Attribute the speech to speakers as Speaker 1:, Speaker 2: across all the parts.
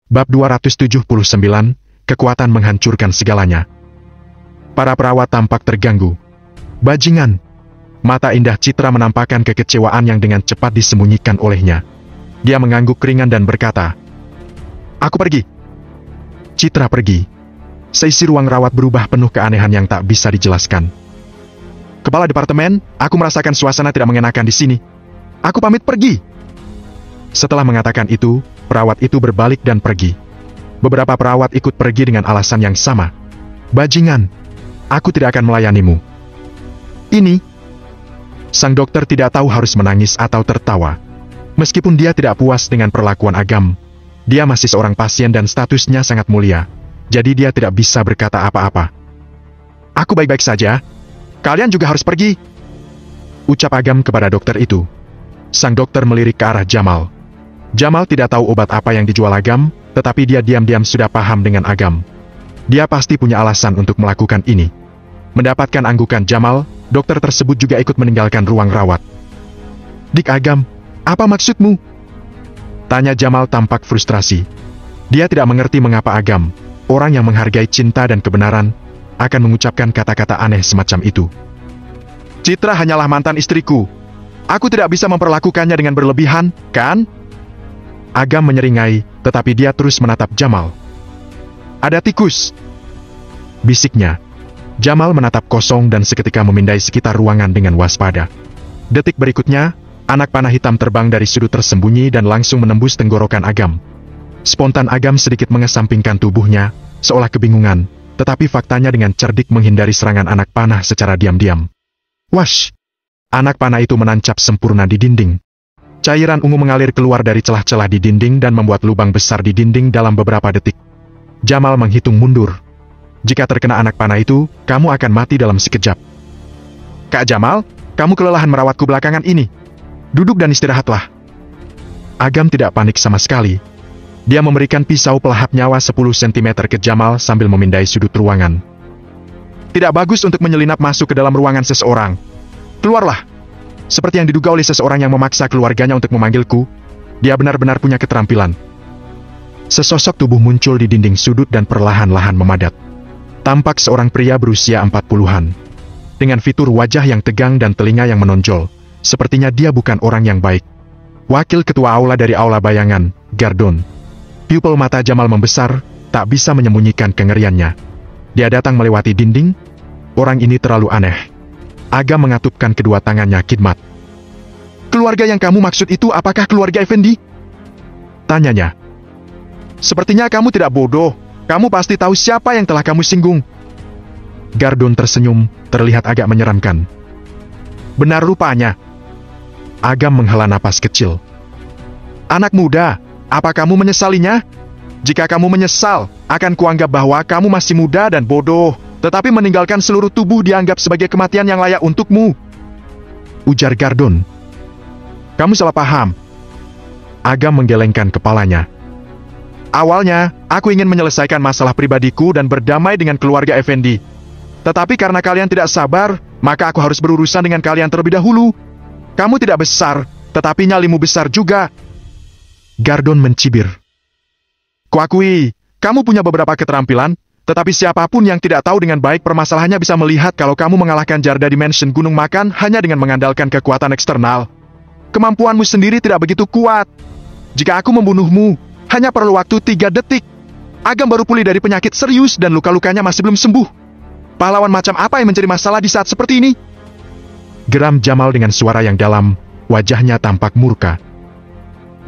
Speaker 1: Bab 279, Kekuatan menghancurkan segalanya. Para perawat tampak terganggu. Bajingan. Mata indah Citra menampakkan kekecewaan yang dengan cepat disembunyikan olehnya. Dia mengangguk ringan dan berkata, "Aku pergi." Citra pergi. Seisi ruang rawat berubah penuh keanehan yang tak bisa dijelaskan. "Kepala departemen, aku merasakan suasana tidak mengenakan di sini. Aku pamit pergi." Setelah mengatakan itu, perawat itu berbalik dan pergi. Beberapa perawat ikut pergi dengan alasan yang sama. "Bajingan, aku tidak akan melayanimu." Ini. Sang dokter tidak tahu harus menangis atau tertawa. Meskipun dia tidak puas dengan perlakuan Agam, dia masih seorang pasien dan statusnya sangat mulia. Jadi dia tidak bisa berkata apa-apa. "Aku baik-baik saja. Kalian juga harus pergi," ucap Agam kepada dokter itu. Sang dokter melirik ke arah Jamal. Jamal tidak tahu obat apa yang dijual Agam, tetapi dia diam-diam sudah paham dengan Agam. Dia pasti punya alasan untuk melakukan ini. Mendapatkan anggukan Jamal, dokter tersebut juga ikut meninggalkan ruang rawat. "Dik Agam, apa maksudmu?" tanya Jamal tampak frustrasi. Dia tidak mengerti mengapa Agam, orang yang menghargai cinta dan kebenaran, akan mengucapkan kata-kata aneh semacam itu. "Citra hanyalah mantan istriku. Aku tidak bisa memperlakukannya dengan berlebihan, kan?" Agam menyeringai, tetapi dia terus menatap Jamal. "Ada tikus," bisiknya. Jamal menatap kosong dan seketika memindai sekitar ruangan dengan waspada. Detik berikutnya, anak panah hitam terbang dari sudut tersembunyi dan langsung menembus tenggorokan Agam. Spontan Agam sedikit mengesampingkan tubuhnya, seolah kebingungan, tetapi faktanya dengan cerdik menghindari serangan anak panah secara diam-diam. Wash! Anak panah itu menancap sempurna di dinding. Cairan ungu mengalir keluar dari celah-celah di dinding dan membuat lubang besar di dinding dalam beberapa detik. Jamal menghitung mundur. "Jika terkena anak panah itu, kamu akan mati dalam sekejap." "Kak Jamal, kamu kelelahan merawatku belakangan ini. Duduk dan istirahatlah." Agam tidak panik sama sekali. Dia memberikan pisau pelahap nyawa 10 cm ke Jamal sambil memindai sudut ruangan. "Tidak bagus untuk menyelinap masuk ke dalam ruangan seseorang. Keluarlah." Seperti yang diduga oleh seseorang yang memaksa keluarganya untuk memanggilku, dia benar-benar punya keterampilan. Sesosok tubuh muncul di dinding sudut dan perlahan-lahan memadat. Tampak seorang pria berusia 40-an. Dengan fitur wajah yang tegang dan telinga yang menonjol, sepertinya dia bukan orang yang baik. Wakil ketua aula dari aula bayangan, Gardon. Pupil mata Jamal membesar, tak bisa menyembunyikan kengeriannya. Dia datang melewati dinding. Orang ini terlalu aneh. Agam mengatupkan kedua tangannya khidmat. "Keluarga yang kamu maksud itu apakah keluarga Effendi?" tanyanya. "Sepertinya kamu tidak bodoh. Kamu pasti tahu siapa yang telah kamu singgung." Gardon tersenyum, terlihat agak menyeramkan. "Benar rupanya." Agam menghela napas kecil. "Anak muda, apa kamu menyesalinya? Jika kamu menyesal, akan kuanggap bahwa kamu masih muda dan bodoh. Tetapi meninggalkan seluruh tubuh dianggap sebagai kematian yang layak untukmu," ujar Gardon. "Kamu salah paham." Agam menggelengkan kepalanya. "Awalnya, aku ingin menyelesaikan masalah pribadiku dan berdamai dengan keluarga Effendi. Tetapi karena kalian tidak sabar, maka aku harus berurusan dengan kalian terlebih dahulu. Kamu tidak besar, tetapi nyalimu besar juga." Gardon mencibir. "Kuakui, kamu punya beberapa keterampilan, tetapi siapapun yang tidak tahu dengan baik permasalahannya bisa melihat kalau kamu mengalahkan Jarda Dimension Gunung Makan hanya dengan mengandalkan kekuatan eksternal. Kemampuanmu sendiri tidak begitu kuat. Jika aku membunuhmu, hanya perlu waktu 3 detik. Agam baru pulih dari penyakit serius dan luka-lukanya masih belum sembuh. Pahlawan macam apa yang menjadi masalah di saat seperti ini?" Geram Jamal dengan suara yang dalam, wajahnya tampak murka.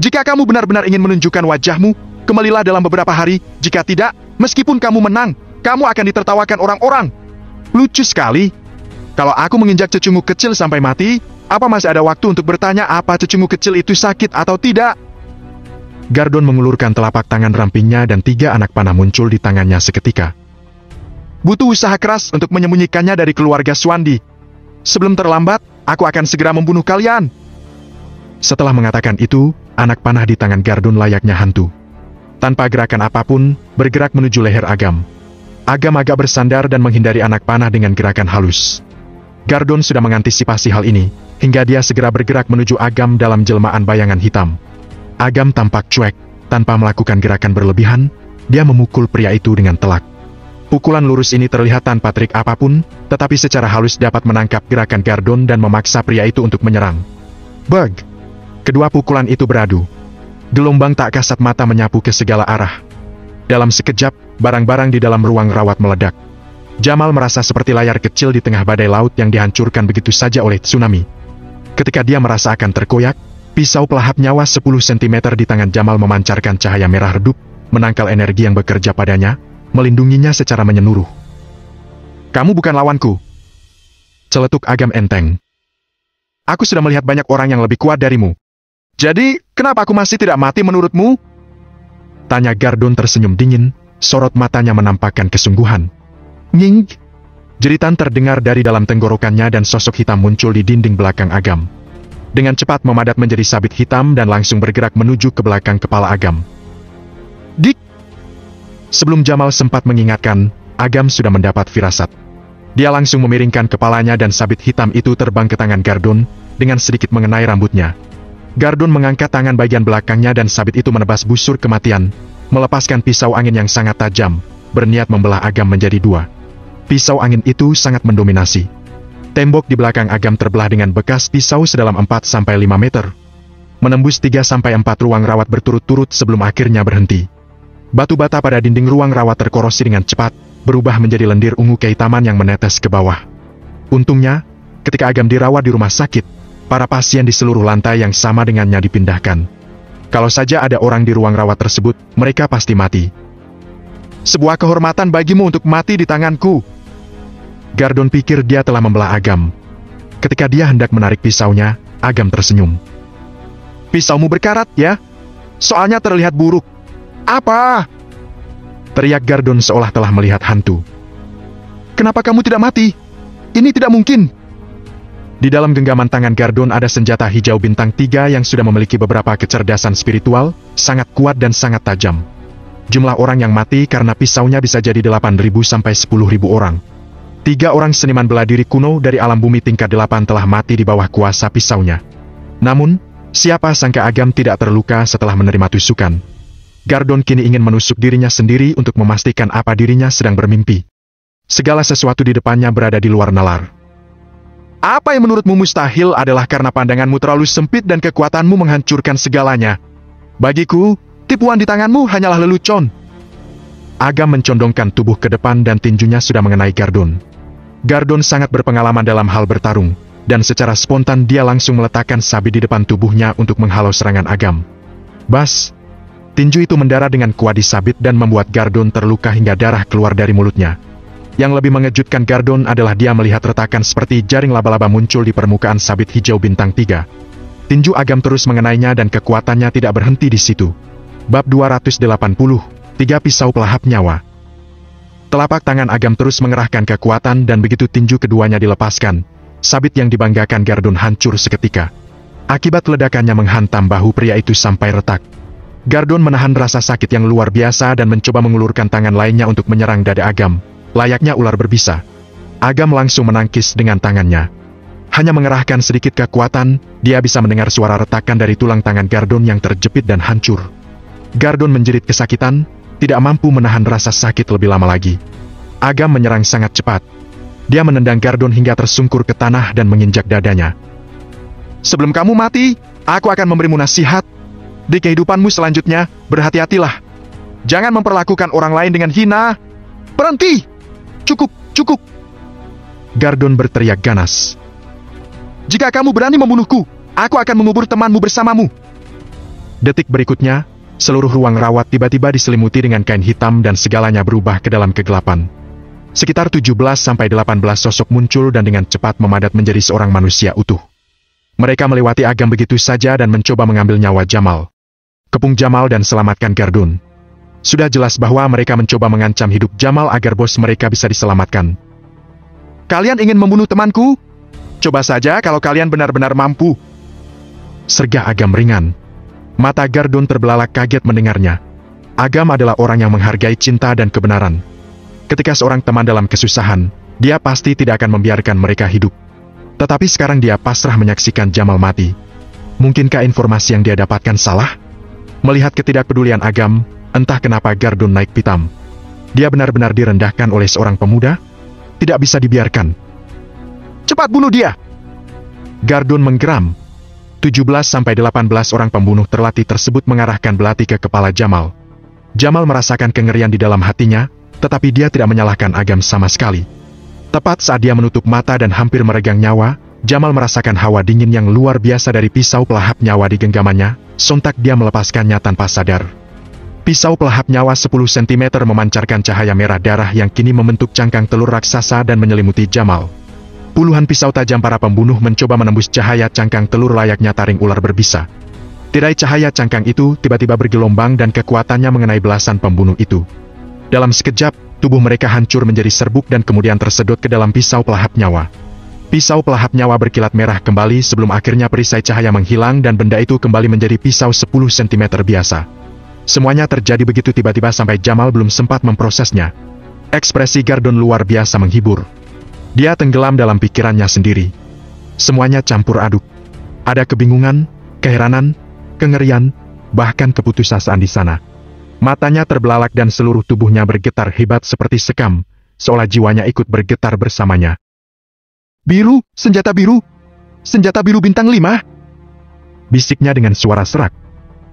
Speaker 1: "Jika kamu benar-benar ingin menunjukkan wajahmu, kembalilah dalam beberapa hari. Jika tidak, meskipun kamu menang, kamu akan ditertawakan orang-orang. Lucu sekali. Kalau aku menginjak cecunguk kecil sampai mati, apa masih ada waktu untuk bertanya apa cecunguk kecil itu sakit atau tidak?" Gardon mengulurkan telapak tangan rampingnya dan 3 anak panah muncul di tangannya seketika. "Butuh usaha keras untuk menyembunyikannya dari keluarga Swandi. Sebelum terlambat, aku akan segera membunuh kalian." Setelah mengatakan itu, anak panah di tangan Gardon layaknya hantu. Tanpa gerakan apapun, bergerak menuju leher Agam. Agam agak bersandar dan menghindari anak panah dengan gerakan halus. Gardon sudah mengantisipasi hal ini, hingga dia segera bergerak menuju Agam dalam jelmaan bayangan hitam. Agam tampak cuek. tanpa melakukan gerakan berlebihan, dia memukul pria itu dengan telak. Pukulan lurus ini terlihat tanpa trik apapun, tetapi secara halus dapat menangkap gerakan Gardon dan memaksa pria itu untuk menyerang. Bug! Kedua pukulan itu beradu. Gelombang tak kasat mata menyapu ke segala arah. Dalam sekejap, barang-barang di dalam ruang rawat meledak. Jamal merasa seperti layar kecil di tengah badai laut yang dihancurkan begitu saja oleh tsunami. Ketika dia merasa akan terkoyak, pisau pelahap nyawa 10 cm di tangan Jamal memancarkan cahaya merah redup, menangkal energi yang bekerja padanya, melindunginya secara menyeluruh. Kamu bukan lawanku. Celetuk Agam enteng. Aku sudah melihat banyak orang yang lebih kuat darimu. Jadi, kenapa aku masih tidak mati menurutmu? Tanya Gardon tersenyum dingin, sorot matanya menampakkan kesungguhan. Nying! Jeritan terdengar dari dalam tenggorokannya dan sosok hitam muncul di dinding belakang Agam. Dengan cepat memadat menjadi sabit hitam dan langsung bergerak menuju ke belakang kepala Agam. Dik! Sebelum Jamal sempat mengingatkan, Agam sudah mendapat firasat. Dia langsung memiringkan kepalanya dan sabit hitam itu terbang ke tangan Gardon, dengan sedikit mengenai rambutnya. Gardon mengangkat tangan bagian belakangnya dan sabit itu menebas busur kematian, melepaskan pisau angin yang sangat tajam, berniat membelah Agam menjadi dua. Pisau angin itu sangat mendominasi. Tembok di belakang Agam terbelah dengan bekas pisau sedalam 4-5 meter. Menembus 3-4 ruang rawat berturut-turut sebelum akhirnya berhenti. Batu bata pada dinding ruang rawat terkorosi dengan cepat, berubah menjadi lendir ungu kehitaman yang menetes ke bawah. Untungnya, ketika Agam dirawat di rumah sakit, para pasien di seluruh lantai yang sama dengannya dipindahkan. Kalau saja ada orang di ruang rawat tersebut, mereka pasti mati. Sebuah kehormatan bagimu untuk mati di tanganku. Gardon pikir dia telah membelah Agam. Ketika dia hendak menarik pisaunya, Agam tersenyum. Pisaumu berkarat, ya? Soalnya terlihat buruk. Apa? Teriak Gardon seolah telah melihat hantu. Kenapa kamu tidak mati? Ini tidak mungkin. Di dalam genggaman tangan Gardon ada senjata hijau bintang 3 yang sudah memiliki beberapa kecerdasan spiritual, sangat kuat dan sangat tajam. Jumlah orang yang mati karena pisaunya bisa jadi 8.000 sampai 10.000 orang. 3 orang seniman bela diri kuno dari alam bumi tingkat 8 telah mati di bawah kuasa pisaunya. Namun, siapa sangka Agam tidak terluka setelah menerima tusukan. Gardon kini ingin menusuk dirinya sendiri untuk memastikan apa dirinya sedang bermimpi. Segala sesuatu di depannya berada di luar nalar. Apa yang menurutmu mustahil adalah karena pandanganmu terlalu sempit dan kekuatanmu menghancurkan segalanya. Bagiku, tipuan di tanganmu hanyalah lelucon. Agam mencondongkan tubuh ke depan dan tinjunya sudah mengenai Gardon. Gardon sangat berpengalaman dalam hal bertarung, dan secara spontan dia langsung meletakkan sabit di depan tubuhnya untuk menghalau serangan Agam. Bas! Tinju itu mendarat dengan kuat di sabit dan membuat Gardon terluka hingga darah keluar dari mulutnya. Yang lebih mengejutkan Gardon adalah dia melihat retakan seperti jaring laba-laba muncul di permukaan sabit hijau bintang 3. Tinju Agam terus mengenainya dan kekuatannya tidak berhenti di situ. Bab 280, 3 pisau pelahap nyawa. Telapak tangan Agam terus mengerahkan kekuatan dan begitu tinju keduanya dilepaskan, sabit yang dibanggakan Gardon hancur seketika. Akibat ledakannya menghantam bahu pria itu sampai retak. Gardon menahan rasa sakit yang luar biasa dan mencoba mengulurkan tangan lainnya untuk menyerang dada Agam, layaknya ular berbisa. Agam langsung menangkis dengan tangannya. Hanya mengerahkan sedikit kekuatan, dia bisa mendengar suara retakan dari tulang tangan Gardon yang terjepit dan hancur. Gardon menjerit kesakitan, tidak mampu menahan rasa sakit lebih lama lagi. Agam menyerang sangat cepat. Dia menendang Gardon hingga tersungkur ke tanah dan menginjak dadanya. Sebelum kamu mati, aku akan memberimu nasihat. Di kehidupanmu selanjutnya, berhati-hatilah. Jangan memperlakukan orang lain dengan hina. Berhenti! Cukup, cukup! Gardon berteriak ganas. Jika kamu berani membunuhku, aku akan mengubur temanmu bersamamu. Detik berikutnya, seluruh ruang rawat tiba-tiba diselimuti dengan kain hitam dan segalanya berubah ke dalam kegelapan. Sekitar 17-18 sosok muncul dan dengan cepat memadat menjadi seorang manusia utuh. Mereka melewati Agam begitu saja dan mencoba mengambil nyawa Jamal. Kepung Jamal dan selamatkan Gardon. Sudah jelas bahwa mereka mencoba mengancam hidup Jamal agar bos mereka bisa diselamatkan. Kalian ingin membunuh temanku? Coba saja kalau kalian benar-benar mampu. Sergah Agam ringan. Mata Gardon terbelalak kaget mendengarnya. Agam adalah orang yang menghargai cinta dan kebenaran. Ketika seorang teman dalam kesusahan, dia pasti tidak akan membiarkan mereka hidup. Tetapi sekarang dia pasrah menyaksikan Jamal mati. Mungkinkah informasi yang dia dapatkan salah? Melihat ketidakpedulian Agam, entah kenapa Gardun naik pitam. Dia benar-benar direndahkan oleh seorang pemuda? Tidak bisa dibiarkan. Cepat bunuh dia! Gardun menggeram. 17-18 orang pembunuh terlatih tersebut mengarahkan belati ke kepala Jamal. Jamal merasakan kengerian di dalam hatinya, tetapi dia tidak menyalahkan Agam sama sekali. Tepat saat dia menutup mata dan hampir meregang nyawa, Jamal merasakan hawa dingin yang luar biasa dari pisau pelahap nyawa di genggamannya, sontak dia melepaskannya tanpa sadar. Pisau pelahap nyawa 10 cm memancarkan cahaya merah darah yang kini membentuk cangkang telur raksasa dan menyelimuti Jamal. Puluhan pisau tajam para pembunuh mencoba menembus cahaya cangkang telur layaknya taring ular berbisa. Tirai cahaya cangkang itu tiba-tiba bergelombang dan kekuatannya mengenai belasan pembunuh itu. Dalam sekejap, tubuh mereka hancur menjadi serbuk dan kemudian tersedot ke dalam pisau pelahap nyawa. Pisau pelahap nyawa berkilat merah kembali sebelum akhirnya perisai cahaya menghilang dan benda itu kembali menjadi pisau 10 cm biasa. Semuanya terjadi begitu tiba-tiba sampai Jamal belum sempat memprosesnya. Ekspresi Gardun luar biasa menghibur. Dia tenggelam dalam pikirannya sendiri. Semuanya campur aduk. Ada kebingungan, keheranan, kengerian, bahkan keputusasaan di sana. Matanya terbelalak dan seluruh tubuhnya bergetar hebat seperti sekam, seolah jiwanya ikut bergetar bersamanya. Biru, senjata biru bintang 5. Bisiknya dengan suara serak.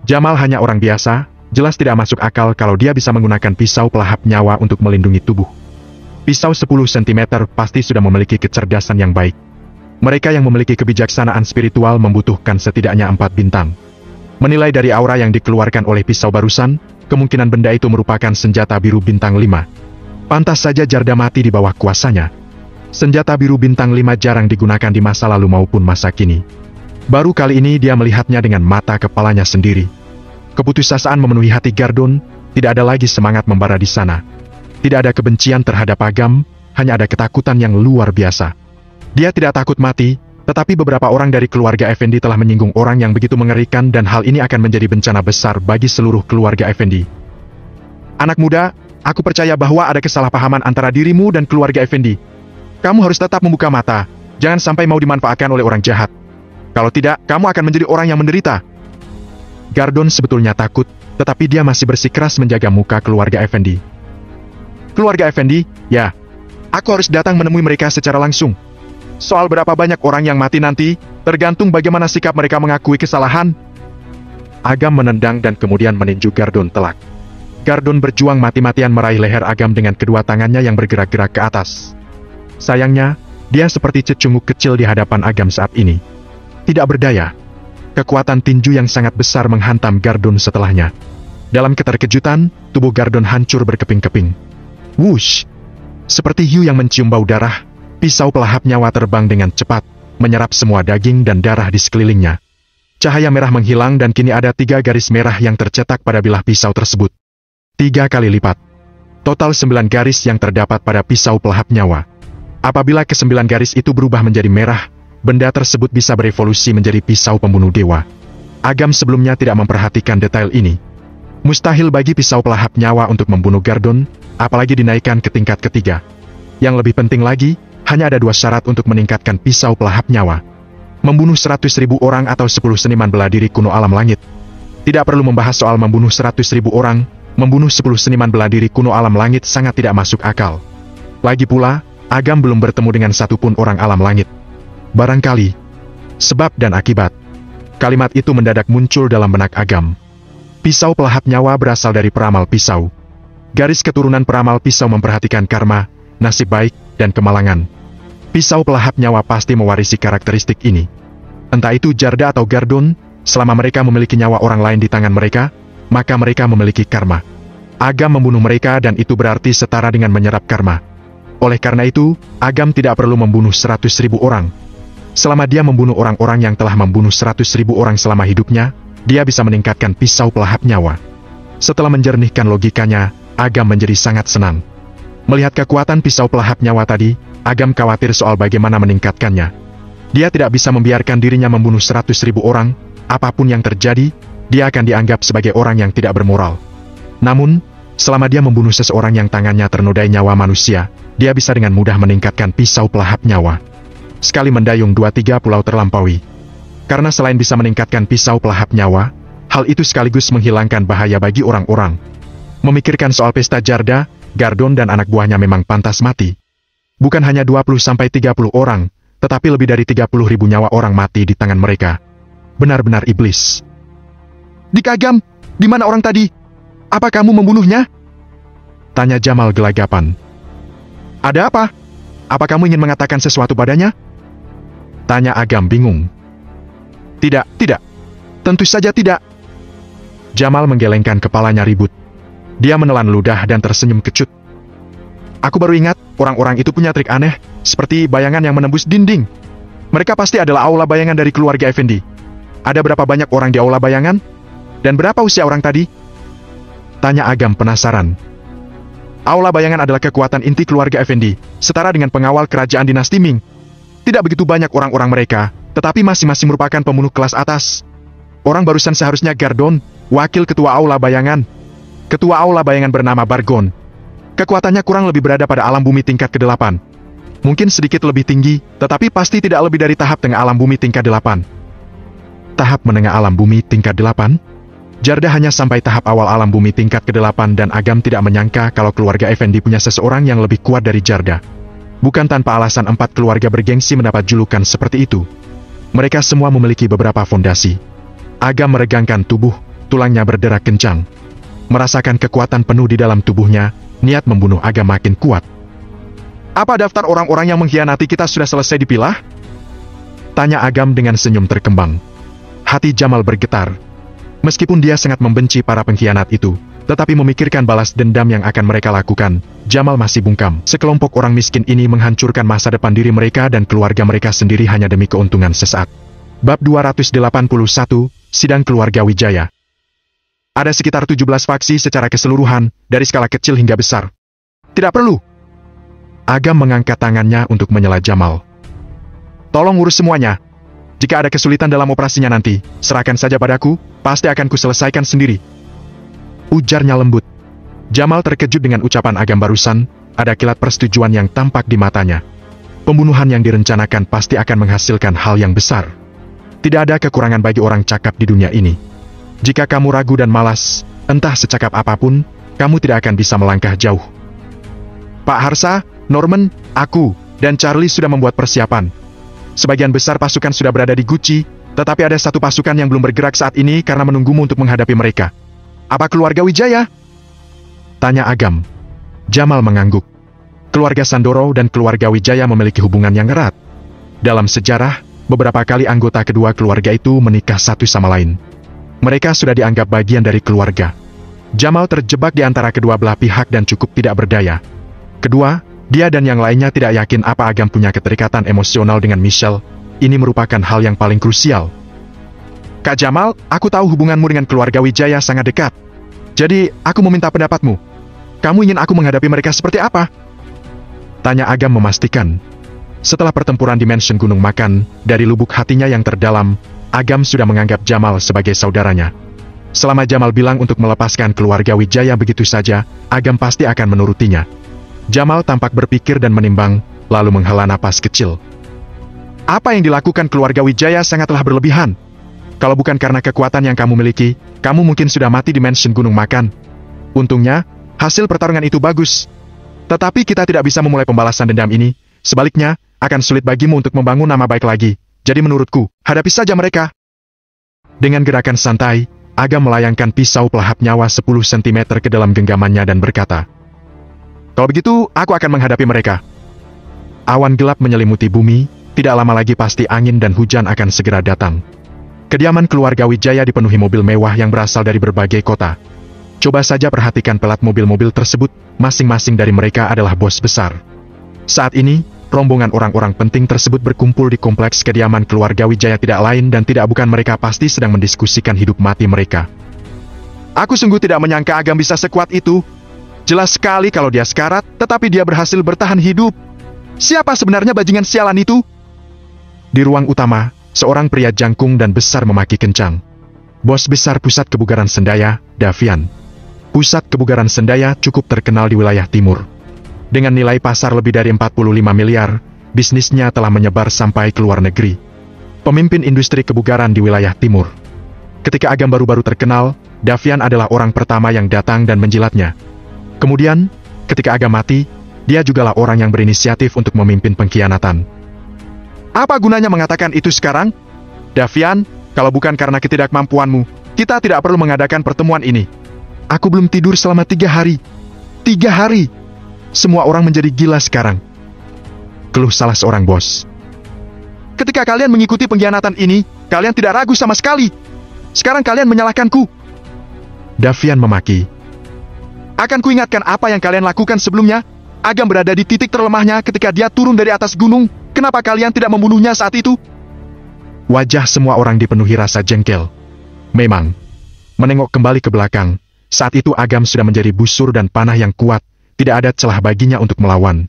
Speaker 1: Jamal hanya orang biasa, jelas tidak masuk akal kalau dia bisa menggunakan pisau pelahap nyawa untuk melindungi tubuh. Pisau 10 cm pasti sudah memiliki kecerdasan yang baik. Mereka yang memiliki kebijaksanaan spiritual membutuhkan setidaknya 4 bintang. Menilai dari aura yang dikeluarkan oleh pisau barusan, kemungkinan benda itu merupakan senjata biru bintang 5. Pantas saja Jarda mati di bawah kuasanya. Senjata biru bintang 5 jarang digunakan di masa lalu maupun masa kini. Baru kali ini dia melihatnya dengan mata kepalanya sendiri. Keputusasaan memenuhi hati Gardun, tidak ada lagi semangat membara di sana. Tidak ada kebencian terhadap Agam, hanya ada ketakutan yang luar biasa. Dia tidak takut mati, tetapi beberapa orang dari keluarga Effendi telah menyinggung orang yang begitu mengerikan dan hal ini akan menjadi bencana besar bagi seluruh keluarga Effendi. Anak muda, aku percaya bahwa ada kesalahpahaman antara dirimu dan keluarga Effendi. Kamu harus tetap membuka mata, jangan sampai mau dimanfaatkan oleh orang jahat. Kalau tidak, kamu akan menjadi orang yang menderita. Gardun sebetulnya takut, tetapi dia masih bersikeras menjaga muka keluarga Effendi. Keluarga Effendi, ya. Aku harus datang menemui mereka secara langsung. Soal berapa banyak orang yang mati nanti, tergantung bagaimana sikap mereka mengakui kesalahan. Agam menendang dan kemudian meninju Gardun telak. Gardun berjuang mati-matian meraih leher Agam dengan kedua tangannya yang bergerak-gerak ke atas. Sayangnya, dia seperti cecunguk kecil di hadapan Agam saat ini. Tidak berdaya. Kekuatan tinju yang sangat besar menghantam Gardun setelahnya. Dalam keterkejutan, tubuh Gardun hancur berkeping-keping. Wush! Seperti hiu yang mencium bau darah, pisau pelahap nyawa terbang dengan cepat, menyerap semua daging dan darah di sekelilingnya. Cahaya merah menghilang dan kini ada 3 garis merah yang tercetak pada bilah pisau tersebut. 3 kali lipat. Total 9 garis yang terdapat pada pisau pelahap nyawa. Apabila ke-9 garis itu berubah menjadi merah, benda tersebut bisa berevolusi menjadi pisau pembunuh dewa. Agam sebelumnya tidak memperhatikan detail ini. Mustahil bagi pisau pelahap nyawa untuk membunuh Gardun, apalagi dinaikkan ke tingkat ketiga. Yang lebih penting lagi, hanya ada 2 syarat untuk meningkatkan pisau pelahap nyawa. Membunuh 100.000 orang atau 10 seniman bela diri kuno alam langit. Tidak perlu membahas soal membunuh 100.000 orang, membunuh 10 seniman bela diri kuno alam langit sangat tidak masuk akal. Lagi pula, Agam belum bertemu dengan satupun orang alam langit. Barangkali, sebab dan akibat. Kalimat itu mendadak muncul dalam benak Agam. Pisau pelahap nyawa berasal dari peramal pisau. Garis keturunan peramal pisau memperhatikan karma, nasib baik, dan kemalangan. Pisau pelahap nyawa pasti mewarisi karakteristik ini. Entah itu Jarda atau Gardun, selama mereka memiliki nyawa orang lain di tangan mereka, maka mereka memiliki karma. Agam membunuh mereka dan itu berarti setara dengan menyerap karma. Oleh karena itu, Agam tidak perlu membunuh 100.000 orang. Selama dia membunuh orang-orang yang telah membunuh 100.000 orang selama hidupnya, dia bisa meningkatkan pisau pelahap nyawa. Setelah menjernihkan logikanya, Agam menjadi sangat senang. Melihat kekuatan pisau pelahap nyawa tadi, Agam khawatir soal bagaimana meningkatkannya. Dia tidak bisa membiarkan dirinya membunuh 100.000 orang, apapun yang terjadi, dia akan dianggap sebagai orang yang tidak bermoral. Namun, selama dia membunuh seseorang yang tangannya ternodai nyawa manusia, dia bisa dengan mudah meningkatkan pisau pelahap nyawa. Sekali mendayung 2-3 pulau terlampaui. Karena selain bisa meningkatkan pisau pelahap nyawa, Hal itu sekaligus menghilangkan bahaya bagi orang-orang. Memikirkan soal pesta Jarda, Gardon dan anak buahnya memang pantas mati. Bukan hanya 20-30 orang, tetapi lebih dari 30.000 nyawa orang mati di tangan mereka. Benar-benar iblis. Dik Agam, di mana orang tadi? Apa kamu membunuhnya? Tanya Jamal gelagapan. Ada apa? Apa kamu ingin mengatakan sesuatu padanya? Tanya Agam bingung. Tidak. Tentu saja tidak. Jamal menggelengkan kepalanya ribut. Dia menelan ludah dan tersenyum kecut. Aku baru ingat, orang-orang itu punya trik aneh, seperti bayangan yang menembus dinding. Mereka pasti adalah aula bayangan dari keluarga Effendi. Ada berapa banyak orang di aula bayangan? Dan berapa usia orang tadi? Tanya Agam penasaran. Aula bayangan adalah kekuatan inti keluarga Effendi, setara dengan pengawal kerajaan dinasti Ming. Tidak begitu banyak orang-orang mereka, tetapi masing-masing merupakan pembunuh kelas atas. Orang barusan seharusnya Gardon, wakil ketua aula bayangan. Ketua aula bayangan bernama Bargon. Kekuatannya kurang lebih berada pada alam bumi tingkat ke-8. Mungkin sedikit lebih tinggi, tetapi pasti tidak lebih dari tahap tengah alam bumi tingkat 8. Tahap menengah alam bumi tingkat 8? Jarda hanya sampai tahap awal alam bumi tingkat ke-8 dan Agam tidak menyangka kalau keluarga Effendi punya seseorang yang lebih kuat dari Jarda. Bukan tanpa alasan 4 keluarga bergengsi mendapat julukan seperti itu. Mereka semua memiliki beberapa fondasi. Agam meregangkan tubuh, tulangnya berderak kencang. Merasakan kekuatan penuh di dalam tubuhnya, niat membunuh Agam makin kuat. Apa daftar orang-orang yang mengkhianati kita sudah selesai dipilah? Tanya Agam dengan senyum terkembang. Hati Jamal bergetar. Meskipun dia sangat membenci para pengkhianat itu, tetapi memikirkan balas dendam yang akan mereka lakukan, Jamal masih bungkam. Sekelompok orang miskin ini menghancurkan masa depan diri mereka dan keluarga mereka sendiri hanya demi keuntungan sesaat. Bab 281, Sidang Keluarga Wijaya. Ada sekitar 17 faksi secara keseluruhan, dari skala kecil hingga besar. Tidak perlu. Agam mengangkat tangannya untuk menyela Jamal. Tolong urus semuanya. Jika ada kesulitan dalam operasinya nanti, serahkan saja padaku, pasti akan kuselesaikan sendiri. Ujarnya lembut. Jamal terkejut dengan ucapan Agam barusan, ada kilat persetujuan yang tampak di matanya. Pembunuhan yang direncanakan pasti akan menghasilkan hal yang besar. Tidak ada kekurangan bagi orang cakap di dunia ini. Jika kamu ragu dan malas, entah secakap apapun, kamu tidak akan bisa melangkah jauh. Pak Harsa, Norman, aku, dan Charlie sudah membuat persiapan. Sebagian besar pasukan sudah berada di Gucci, tetapi ada satu pasukan yang belum bergerak saat ini karena menunggumu untuk menghadapi mereka. Apa keluarga Wijaya? Tanya Agam. Jamal mengangguk. Keluarga Sandoro dan keluarga Wijaya memiliki hubungan yang erat. Dalam sejarah, beberapa kali anggota kedua keluarga itu menikah satu sama lain. Mereka sudah dianggap bagian dari keluarga. Jamal terjebak di antara kedua belah pihak dan cukup tidak berdaya. Kedua, dia dan yang lainnya tidak yakin apa Agam punya keterikatan emosional dengan Michelle. Ini merupakan hal yang paling krusial. Kak Jamal, aku tahu hubunganmu dengan keluarga Wijaya sangat dekat. Jadi, aku meminta pendapatmu. Kamu ingin aku menghadapi mereka seperti apa? Tanya Agam memastikan. Setelah pertempuran di Mansion Gunung Makan, dari lubuk hatinya yang terdalam, Agam sudah menganggap Jamal sebagai saudaranya. Selama Jamal bilang untuk melepaskan keluarga Wijaya begitu saja, Agam pasti akan menurutinya. Jamal tampak berpikir dan menimbang, lalu menghela napas kecil. Apa yang dilakukan keluarga Wijaya sangatlah berlebihan. Kalau bukan karena kekuatan yang kamu miliki, kamu mungkin sudah mati di Mansion Gunung Makan. Untungnya, hasil pertarungan itu bagus. Tetapi kita tidak bisa memulai pembalasan dendam ini. Sebaliknya, akan sulit bagimu untuk membangun nama baik lagi. Jadi menurutku, hadapi saja mereka. Dengan gerakan santai, Agam melayangkan pisau pelahap nyawa 10 cm ke dalam genggamannya dan berkata, kalau begitu, aku akan menghadapi mereka. Awan gelap menyelimuti bumi, tidak lama lagi pasti angin dan hujan akan segera datang. Kediaman keluarga Wijaya dipenuhi mobil mewah yang berasal dari berbagai kota. Coba saja perhatikan pelat mobil-mobil tersebut, masing-masing dari mereka adalah bos besar. Saat ini, rombongan orang-orang penting tersebut berkumpul di kompleks kediaman keluarga Wijaya tidak lain dan tidak bukan mereka pasti sedang mendiskusikan hidup mati mereka. Aku sungguh tidak menyangka Agam bisa sekuat itu. Jelas sekali kalau dia sekarat, tetapi dia berhasil bertahan hidup. Siapa sebenarnya bajingan sialan itu? Di ruang utama, seorang pria jangkung dan besar memaki kencang. Bos besar pusat kebugaran Sendaya, Davian. Pusat kebugaran Sendaya cukup terkenal di wilayah timur. Dengan nilai pasar lebih dari 45 miliar, bisnisnya telah menyebar sampai ke luar negeri. Pemimpin industri kebugaran di wilayah timur. Ketika Agam baru-baru terkenal, Davian adalah orang pertama yang datang dan menjilatnya. Kemudian, ketika Agam mati, dia jugalah orang yang berinisiatif untuk memimpin pengkhianatan. Apa gunanya mengatakan itu sekarang? Davian, kalau bukan karena ketidakmampuanmu, kita tidak perlu mengadakan pertemuan ini. Aku belum tidur selama 3 hari. 3 hari! Semua orang menjadi gila sekarang. Keluh salah seorang bos. Ketika kalian mengikuti pengkhianatan ini, kalian tidak ragu sama sekali. Sekarang kalian menyalahkanku. Davian memaki. Akan kuingatkan apa yang kalian lakukan sebelumnya. Agam berada di titik terlemahnya ketika dia turun dari atas gunung. Kenapa kalian tidak membunuhnya saat itu? Wajah semua orang dipenuhi rasa jengkel. Memang, menengok kembali ke belakang, saat itu Agam sudah menjadi busur dan panah yang kuat, tidak ada celah baginya untuk melawan.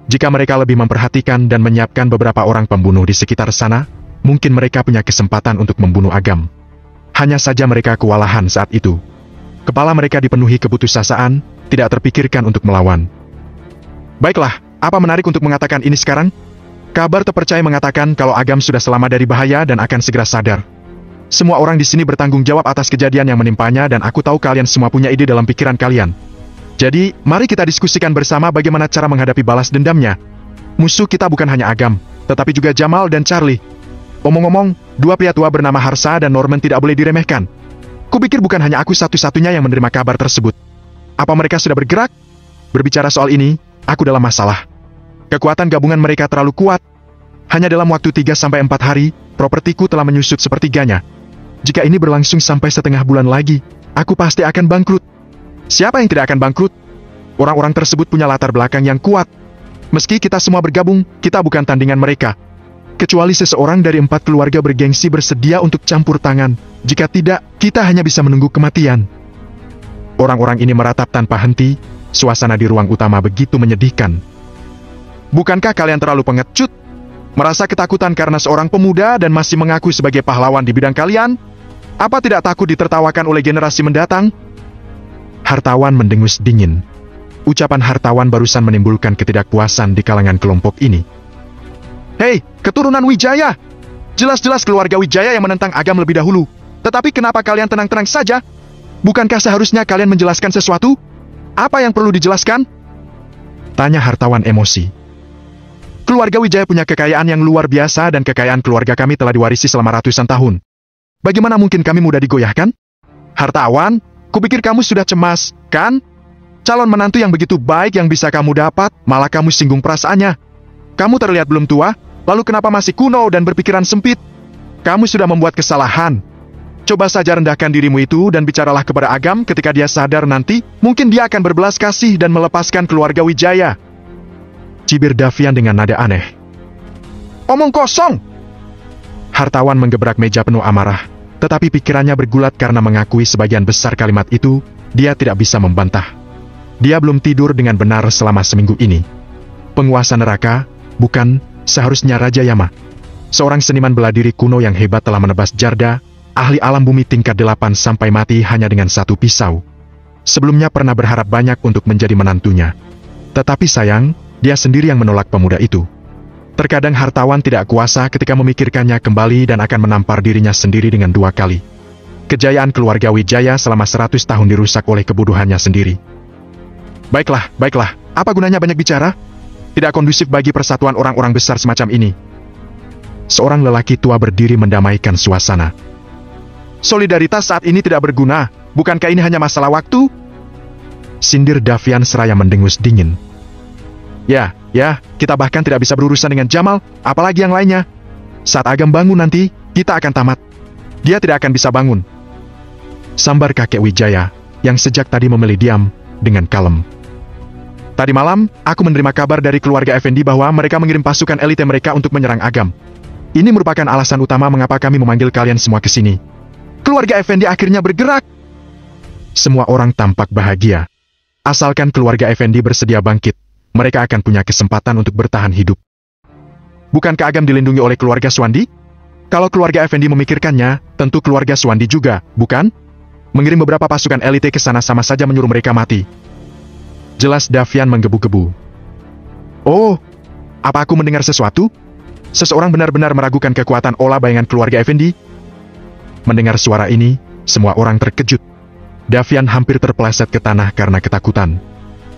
Speaker 1: Jika mereka lebih memperhatikan dan menyiapkan beberapa orang pembunuh di sekitar sana, mungkin mereka punya kesempatan untuk membunuh Agam. Hanya saja mereka kewalahan saat itu. Kepala mereka dipenuhi keputusasaan, tidak terpikirkan untuk melawan. Baiklah, apa menarik untuk mengatakan ini sekarang? Kabar terpercaya mengatakan kalau Agam sudah selamat dari bahaya dan akan segera sadar. Semua orang di sini bertanggung jawab atas kejadian yang menimpanya dan aku tahu kalian semua punya ide dalam pikiran kalian. Jadi, mari kita diskusikan bersama bagaimana cara menghadapi balas dendamnya. Musuh kita bukan hanya Agam, tetapi juga Jamal dan Charlie. Omong-omong, 2 pria tua bernama Harsa dan Norman tidak boleh diremehkan. Kupikir bukan hanya aku satu-satunya yang menerima kabar tersebut. Apa mereka sudah bergerak? Berbicara soal ini, aku dalam masalah. Kekuatan gabungan mereka terlalu kuat. Hanya dalam waktu 3-4 hari, propertiku telah menyusut sepertiganya. Jika ini berlangsung sampai setengah bulan lagi, aku pasti akan bangkrut. Siapa yang tidak akan bangkrut? Orang-orang tersebut punya latar belakang yang kuat. Meski kita semua bergabung, kita bukan tandingan mereka. Kecuali seseorang dari 4 keluarga bergengsi bersedia untuk campur tangan. Jika tidak, kita hanya bisa menunggu kematian. Orang-orang ini meratap tanpa henti. Suasana di ruang utama begitu menyedihkan. Bukankah kalian terlalu pengecut? Merasa ketakutan karena seorang pemuda dan masih mengaku sebagai pahlawan di bidang kalian? Apa tidak takut ditertawakan oleh generasi mendatang? Hartawan mendengus dingin. Ucapan hartawan barusan menimbulkan ketidakpuasan di kalangan kelompok ini. Hei, keturunan Wijaya! Jelas-jelas keluarga Wijaya yang menentang Agam lebih dahulu. Tetapi kenapa kalian tenang-tenang saja? Bukankah seharusnya kalian menjelaskan sesuatu? Apa yang perlu dijelaskan? Tanya hartawan emosi. Keluarga Wijaya punya kekayaan yang luar biasa dan kekayaan keluarga kami telah diwarisi selama ratusan tahun. Bagaimana mungkin kami mudah digoyahkan? Hartawan, kupikir kamu sudah cemas, kan? Calon menantu yang begitu baik yang bisa kamu dapat, malah kamu singgung perasaannya. Kamu terlihat belum tua, lalu kenapa masih kuno dan berpikiran sempit? Kamu sudah membuat kesalahan. Coba saja rendahkan dirimu itu dan bicaralah kepada Agam ketika dia sadar nanti, mungkin dia akan berbelas kasih dan melepaskan keluarga Wijaya. Cibir Davian dengan nada aneh. Omong kosong! Hartawan menggebrak meja penuh amarah, tetapi pikirannya bergulat karena mengakui sebagian besar kalimat itu, dia tidak bisa membantah. Dia belum tidur dengan benar selama seminggu ini. Penguasa neraka, bukan, seharusnya Raja Yama. Seorang seniman bela diri kuno yang hebat telah menebas Jarda, ahli alam bumi tingkat 8 sampai mati hanya dengan 1 pisau. Sebelumnya pernah berharap banyak untuk menjadi menantunya. Tetapi sayang, dia sendiri yang menolak pemuda itu. Terkadang hartawan tidak kuasa ketika memikirkannya kembali dan akan menampar dirinya sendiri dengan 2 kali. Kejayaan keluarga Wijaya selama 100 tahun dirusak oleh kebodohannya sendiri. Baiklah, apa gunanya banyak bicara? Tidak kondusif bagi persatuan orang-orang besar semacam ini. Seorang lelaki tua berdiri mendamaikan suasana. Solidaritas saat ini tidak berguna, bukankah ini hanya masalah waktu? Sindir Davian seraya mendengus dingin. Ya, kita bahkan tidak bisa berurusan dengan Jamal, apalagi yang lainnya. Saat Agam bangun nanti, kita akan tamat. Dia tidak akan bisa bangun. Sambar kakek Wijaya, yang sejak tadi memilih diam, dengan kalem. Tadi malam, aku menerima kabar dari keluarga Effendi bahwa mereka mengirim pasukan elite mereka untuk menyerang Agam. Ini merupakan alasan utama mengapa kami memanggil kalian semua ke sini. Keluarga Effendi akhirnya bergerak. Semua orang tampak bahagia. Asalkan keluarga Effendi bersedia bangkit, mereka akan punya kesempatan untuk bertahan hidup. Bukankah Agam dilindungi oleh keluarga Swandi? Kalau keluarga Effendi memikirkannya, tentu keluarga Swandi juga, bukan? Mengirim beberapa pasukan elite ke sana sama saja menyuruh mereka mati. Jelas Davian menggebu-gebu. Oh, apa aku mendengar sesuatu? Seseorang benar-benar meragukan kekuatan olah bayangan keluarga Effendi? Mendengar suara ini, semua orang terkejut. Davian hampir terpeleset ke tanah karena ketakutan.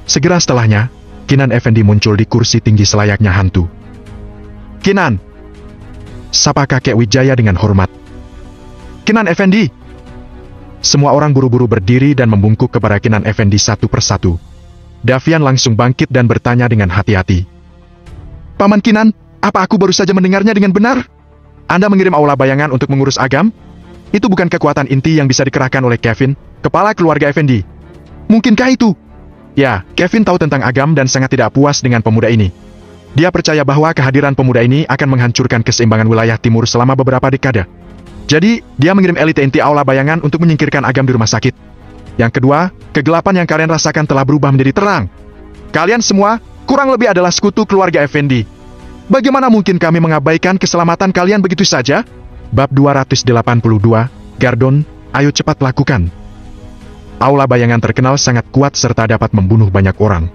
Speaker 1: Segera setelahnya, Kinan Effendi muncul di kursi tinggi selayaknya hantu. "Kinan!" sapa kakek Wijaya dengan hormat. "Kinan Effendi!" Semua orang buru-buru berdiri dan membungkuk kepada Kinan Effendi satu persatu. Davian langsung bangkit dan bertanya dengan hati-hati. "Paman Kinan, apa aku baru saja mendengarnya dengan benar? Anda mengirim aula bayangan untuk mengurus Agam? Itu bukan kekuatan inti yang bisa dikerahkan oleh Kevin, kepala keluarga Effendi. Mungkinkah itu?" Ya, Kevin tahu tentang Agam dan sangat tidak puas dengan pemuda ini. Dia percaya bahwa kehadiran pemuda ini akan menghancurkan keseimbangan wilayah timur selama beberapa dekade. Jadi, dia mengirim elite inti aula bayangan untuk menyingkirkan Agam di rumah sakit. Yang kedua, kegelapan yang kalian rasakan telah berubah menjadi terang. Kalian semua, kurang lebih adalah sekutu keluarga Effendi. Bagaimana mungkin kami mengabaikan keselamatan kalian begitu saja? Bab 282, Gardon, ayo cepat lakukan. Aula bayangan terkenal sangat kuat serta dapat membunuh banyak orang.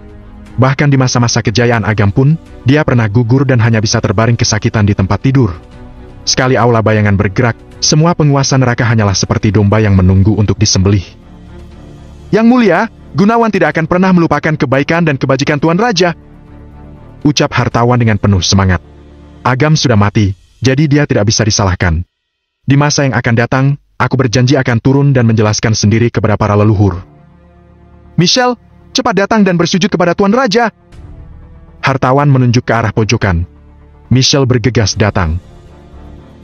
Speaker 1: Bahkan di masa-masa kejayaan Agam pun, dia pernah gugur dan hanya bisa terbaring kesakitan di tempat tidur. Sekali aula bayangan bergerak, semua penguasa neraka hanyalah seperti domba yang menunggu untuk disembelih. "Yang mulia, Gunawan tidak akan pernah melupakan kebaikan dan kebajikan Tuan Raja," ucap hartawan dengan penuh semangat. Agam sudah mati, jadi dia tidak bisa disalahkan. Di masa yang akan datang, aku berjanji akan turun dan menjelaskan sendiri kepada para leluhur. "Michelle, cepat datang dan bersujud kepada Tuan Raja." Hartawan menunjuk ke arah pojokan. Michelle bergegas datang.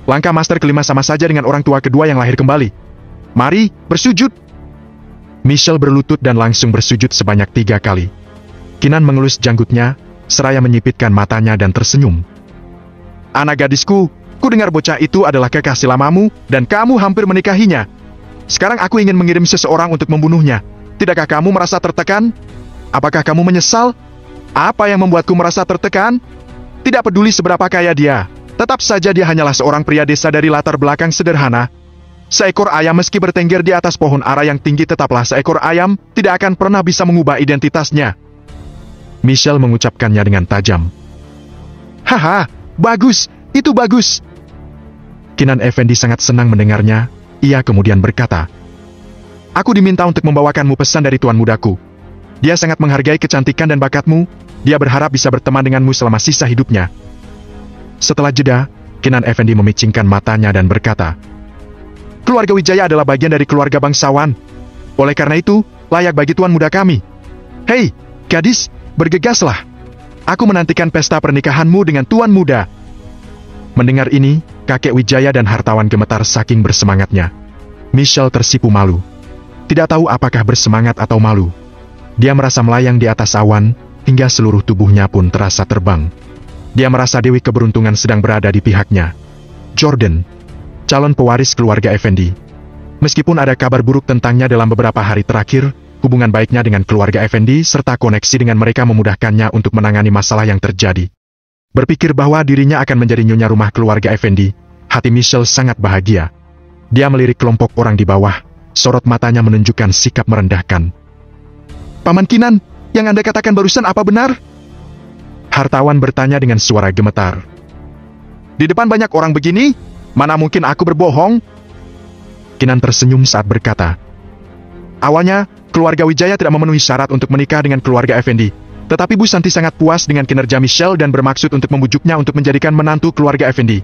Speaker 1: "Langkah master kelima sama saja dengan orang tua kedua yang lahir kembali. Mari, bersujud." Michelle berlutut dan langsung bersujud sebanyak 3 kali. Kinan mengelus janggutnya, seraya menyipitkan matanya dan tersenyum. "Anak gadisku, ku dengar bocah itu adalah kekasih lamamu, dan kamu hampir menikahinya. Sekarang aku ingin mengirim seseorang untuk membunuhnya. Tidakkah kamu merasa tertekan? Apakah kamu menyesal? Apa yang membuatku merasa tertekan? Tidak peduli seberapa kaya dia, tetap saja dia hanyalah seorang pria desa dari latar belakang sederhana. Seekor ayam meski bertengger di atas pohon ara yang tinggi tetaplah seekor ayam, tidak akan pernah bisa mengubah identitasnya." Michelle mengucapkannya dengan tajam. "Haha, bagus, itu bagus." Kinan Effendi sangat senang mendengarnya. Ia kemudian berkata, "Aku diminta untuk membawakanmu pesan dari tuan mudaku. Dia sangat menghargai kecantikan dan bakatmu. Dia berharap bisa berteman denganmu selama sisa hidupnya." Setelah jeda, Kinan Effendi memicingkan matanya dan berkata, "Keluarga Wijaya adalah bagian dari keluarga bangsawan. Oleh karena itu, layak bagi tuan muda kami. Hei, gadis, bergegaslah. Aku menantikan pesta pernikahanmu dengan tuan muda." Mendengar ini, kakek Wijaya dan hartawan gemetar saking bersemangatnya. Michelle tersipu malu. Tidak tahu apakah bersemangat atau malu. Dia merasa melayang di atas awan, hingga seluruh tubuhnya pun terasa terbang. Dia merasa Dewi Keberuntungan sedang berada di pihaknya. Jordan, calon pewaris keluarga Effendi. Meskipun ada kabar buruk tentangnya dalam beberapa hari terakhir, hubungan baiknya dengan keluarga Effendi serta koneksi dengan mereka memudahkannya untuk menangani masalah yang terjadi. Berpikir bahwa dirinya akan menjadi nyonya rumah keluarga Effendi, hati Michelle sangat bahagia. Dia melirik kelompok orang di bawah, sorot matanya menunjukkan sikap merendahkan. "Paman Kinan, yang Anda katakan barusan apa benar?" Hartawan bertanya dengan suara gemetar. "Di depan banyak orang begini, mana mungkin aku berbohong?" Kinan tersenyum saat berkata, "Awalnya, keluarga Wijaya tidak memenuhi syarat untuk menikah dengan keluarga Effendi. Tetapi Bu Santi sangat puas dengan kinerja Michelle dan bermaksud untuk membujuknya untuk menjadikan menantu keluarga Effendi.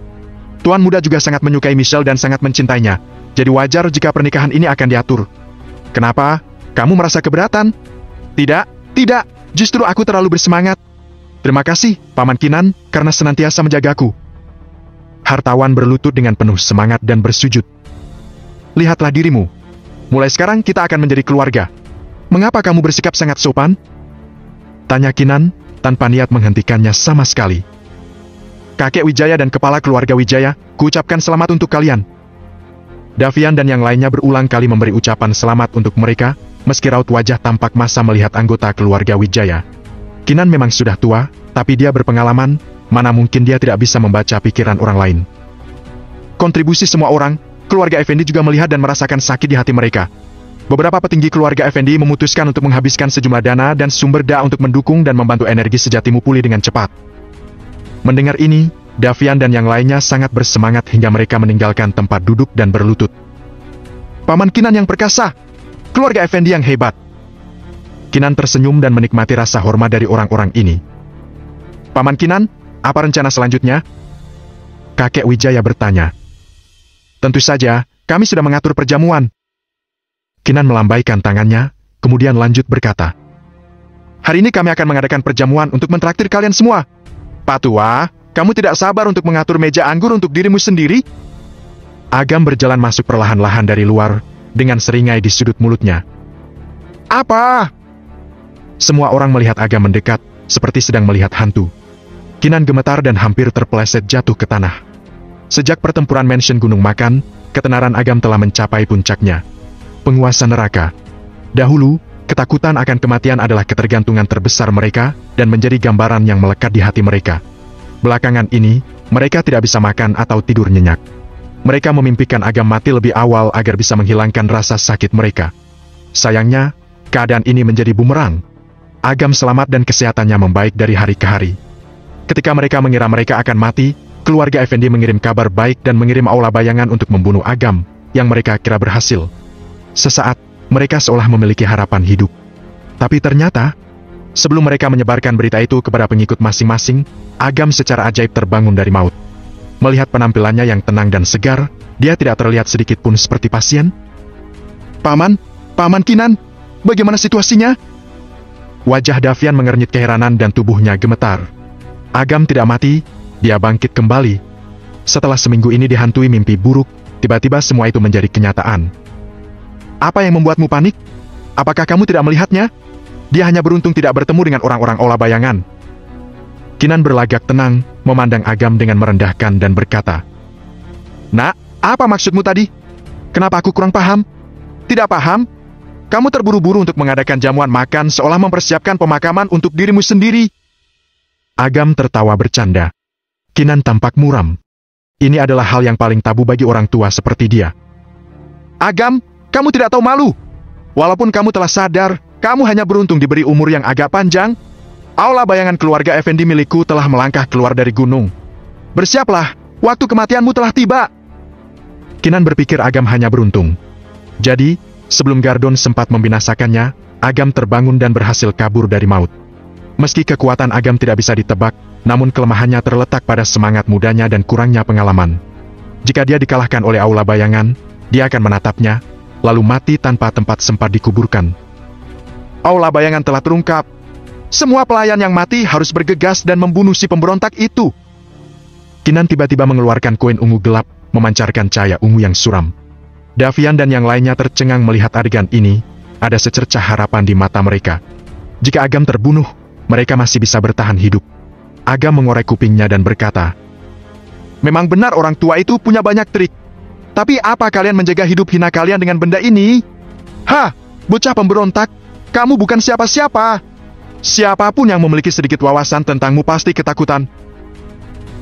Speaker 1: Tuan muda juga sangat menyukai Michelle dan sangat mencintainya. Jadi wajar jika pernikahan ini akan diatur. Kenapa? Kamu merasa keberatan?" Tidak, justru aku terlalu bersemangat. Terima kasih, Paman Kinan, karena senantiasa menjagaku." Hartawan berlutut dengan penuh semangat dan bersujud. "Lihatlah dirimu. Mulai sekarang kita akan menjadi keluarga. Mengapa kamu bersikap sangat sopan?" tanya Kinan, tanpa niat menghentikannya sama sekali. "Kakek Wijaya dan kepala keluarga Wijaya, kuucapkan selamat untuk kalian." Davian dan yang lainnya berulang kali memberi ucapan selamat untuk mereka, meski raut wajah tampak masa melihat anggota keluarga Wijaya. Kinan memang sudah tua, tapi dia berpengalaman, mana mungkin dia tidak bisa membaca pikiran orang lain. Kontribusi semua orang, keluarga Effendi juga melihat dan merasakan sakit di hati mereka. Beberapa petinggi keluarga Effendi memutuskan untuk menghabiskan sejumlah dana dan sumber daya untuk mendukung dan membantu energi sejatimu pulih dengan cepat. Mendengar ini, Davian dan yang lainnya sangat bersemangat hingga mereka meninggalkan tempat duduk dan berlutut. Paman Kinan yang perkasa, keluarga Effendi yang hebat. Kinan tersenyum dan menikmati rasa hormat dari orang-orang ini. Paman Kinan, apa rencana selanjutnya? Kakek Wijaya bertanya. Tentu saja, kami sudah mengatur perjamuan. Kinan melambaikan tangannya, kemudian lanjut berkata. Hari ini kami akan mengadakan perjamuan untuk mentraktir kalian semua. Pak Tua, kamu tidak sabar untuk mengatur meja anggur untuk dirimu sendiri? Agam berjalan masuk perlahan-lahan dari luar, dengan seringai di sudut mulutnya. Apa? Semua orang melihat Agam mendekat, seperti sedang melihat hantu. Kinan gemetar dan hampir terpeleset jatuh ke tanah. Sejak pertempuran Mansion Gunung Makan, ketenaran Agam telah mencapai puncaknya. Penguasa neraka. Dahulu, ketakutan akan kematian adalah ketergantungan terbesar mereka, dan menjadi gambaran yang melekat di hati mereka. Belakangan ini, mereka tidak bisa makan atau tidur nyenyak. Mereka memimpikan Agam mati lebih awal agar bisa menghilangkan rasa sakit mereka. Sayangnya, keadaan ini menjadi bumerang. Agam selamat dan kesehatannya membaik dari hari ke hari. Ketika mereka mengira mereka akan mati, keluarga Effendi mengirim kabar baik dan mengirim aula bayangan untuk membunuh Agam, yang mereka kira berhasil. Sesaat, mereka seolah memiliki harapan hidup. Tapi ternyata, sebelum mereka menyebarkan berita itu kepada pengikut masing-masing, Agam secara ajaib terbangun dari maut. Melihat penampilannya yang tenang dan segar, dia tidak terlihat sedikit pun seperti pasien. Paman Kinan, bagaimana situasinya? Wajah Davian mengernyit keheranan dan tubuhnya gemetar. Agam tidak mati, dia bangkit kembali. Setelah seminggu ini dihantui mimpi buruk, tiba-tiba semua itu menjadi kenyataan. Apa yang membuatmu panik? Apakah kamu tidak melihatnya? Dia hanya beruntung tidak bertemu dengan orang-orang aula bayangan. Kinan berlagak tenang, memandang Agam dengan merendahkan dan berkata, Nak, apa maksudmu tadi? Kenapa aku kurang paham? Tidak paham? Kamu terburu-buru untuk mengadakan jamuan makan seolah mempersiapkan pemakaman untuk dirimu sendiri. Agam tertawa bercanda. Kinan tampak muram. Ini adalah hal yang paling tabu bagi orang tua seperti dia. Agam, kamu tidak tahu malu. Walaupun kamu telah sadar, kamu hanya beruntung diberi umur yang agak panjang. Aula bayangan keluarga Effendi milikku telah melangkah keluar dari gunung. Bersiaplah, waktu kematianmu telah tiba. Kinan berpikir Agam hanya beruntung. Jadi, sebelum Gardon sempat membinasakannya, Agam terbangun dan berhasil kabur dari maut. Meski kekuatan Agam tidak bisa ditebak, namun kelemahannya terletak pada semangat mudanya dan kurangnya pengalaman. Jika dia dikalahkan oleh aula bayangan, dia akan menatapnya, lalu mati tanpa tempat sempat dikuburkan. Aula bayangan telah terungkap. Semua pelayan yang mati harus bergegas dan membunuh si pemberontak itu. Kinan tiba-tiba mengeluarkan koin ungu gelap, memancarkan cahaya ungu yang suram. Davian dan yang lainnya tercengang melihat adegan ini, ada secercah harapan di mata mereka. Jika Agam terbunuh, mereka masih bisa bertahan hidup. Agam mengorek kupingnya dan berkata, Memang benar orang tua itu punya banyak trik. Tapi apa kalian menjaga hidup hina kalian dengan benda ini? Hah, bocah pemberontak, kamu bukan siapa-siapa. Siapapun yang memiliki sedikit wawasan tentangmu pasti ketakutan.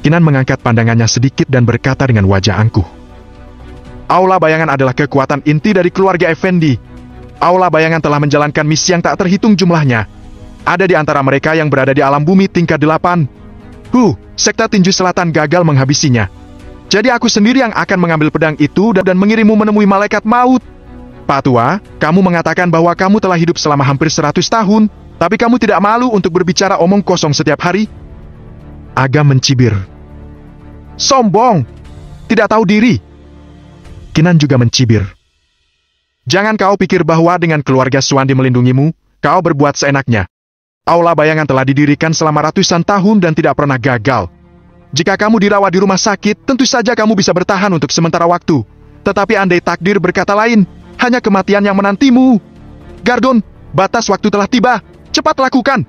Speaker 1: Kinan mengangkat pandangannya sedikit dan berkata dengan wajah angkuh. Aula bayangan adalah kekuatan inti dari keluarga Effendi. Aula bayangan telah menjalankan misi yang tak terhitung jumlahnya. Ada di antara mereka yang berada di alam bumi tingkat 8. Sekte Tinju Selatan gagal menghabisinya. Jadi aku sendiri yang akan mengambil pedang itu dan mengirimmu menemui malaikat maut. Pak Tua, kamu mengatakan bahwa kamu telah hidup selama hampir 100 tahun. Tapi kamu tidak malu untuk berbicara omong kosong setiap hari? Agam mencibir. Sombong! Tidak tahu diri. Kinan juga mencibir. Jangan kau pikir bahwa dengan keluarga Swandi melindungimu, kau berbuat seenaknya. Aula bayangan telah didirikan selama ratusan tahun dan tidak pernah gagal. Jika kamu dirawat di rumah sakit, tentu saja kamu bisa bertahan untuk sementara waktu. Tetapi andai takdir berkata lain, hanya kematian yang menantimu. Gardon, batas waktu telah tiba. Cepat lakukan!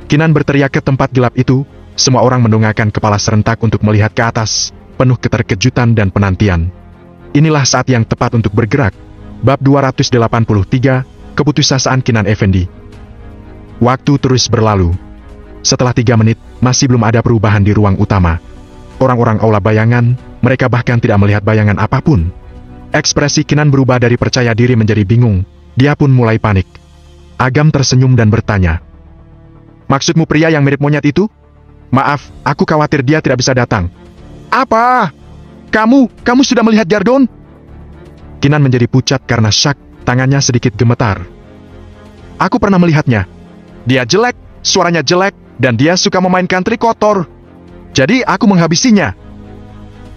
Speaker 1: Kinan berteriak ke tempat gelap itu, semua orang mendongakkan kepala serentak untuk melihat ke atas, penuh keterkejutan dan penantian. Inilah saat yang tepat untuk bergerak. Bab 283, Keputusasaan Kinan Effendi. Waktu terus berlalu. Setelah 3 menit, masih belum ada perubahan di ruang utama. Orang-orang aula bayangan, mereka bahkan tidak melihat bayangan apapun. Ekspresi Kinan berubah dari percaya diri menjadi bingung, dia pun mulai panik. Agam tersenyum dan bertanya, Maksudmu pria yang mirip monyet itu? Maaf, aku khawatir dia tidak bisa datang. Apa? Kamu sudah melihat Gardon? Kinan menjadi pucat karena syak, tangannya sedikit gemetar. Aku pernah melihatnya. Dia jelek, suaranya jelek, dan dia suka memainkan trik kotor. Jadi aku menghabisinya.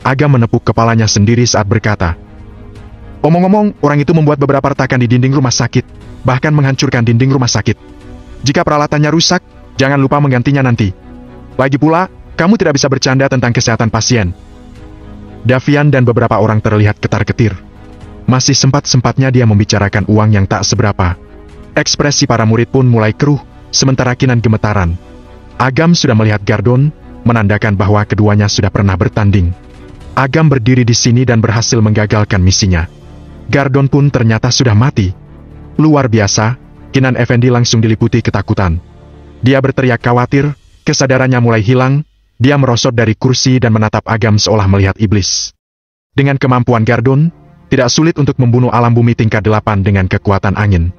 Speaker 1: Agam menepuk kepalanya sendiri saat berkata. Omong-omong, orang itu membuat beberapa retakan di dinding rumah sakit, bahkan menghancurkan dinding rumah sakit. Jika peralatannya rusak, jangan lupa menggantinya nanti. Lagi pula, kamu tidak bisa bercanda tentang kesehatan pasien. Davian dan beberapa orang terlihat ketar-ketir. Masih sempat-sempatnya dia membicarakan uang yang tak seberapa. Ekspresi para murid pun mulai keruh, sementara Kinan gemetaran. Agam sudah melihat Gardon, menandakan bahwa keduanya sudah pernah bertanding. Agam berdiri di sini dan berhasil menggagalkan misinya. Gardon pun ternyata sudah mati. Luar biasa, Kinan Effendi langsung diliputi ketakutan. Dia berteriak khawatir, kesadarannya mulai hilang, dia merosot dari kursi dan menatap Agam seolah melihat iblis. Dengan kemampuan Gardon, tidak sulit untuk membunuh alam bumi tingkat 8 dengan kekuatan angin.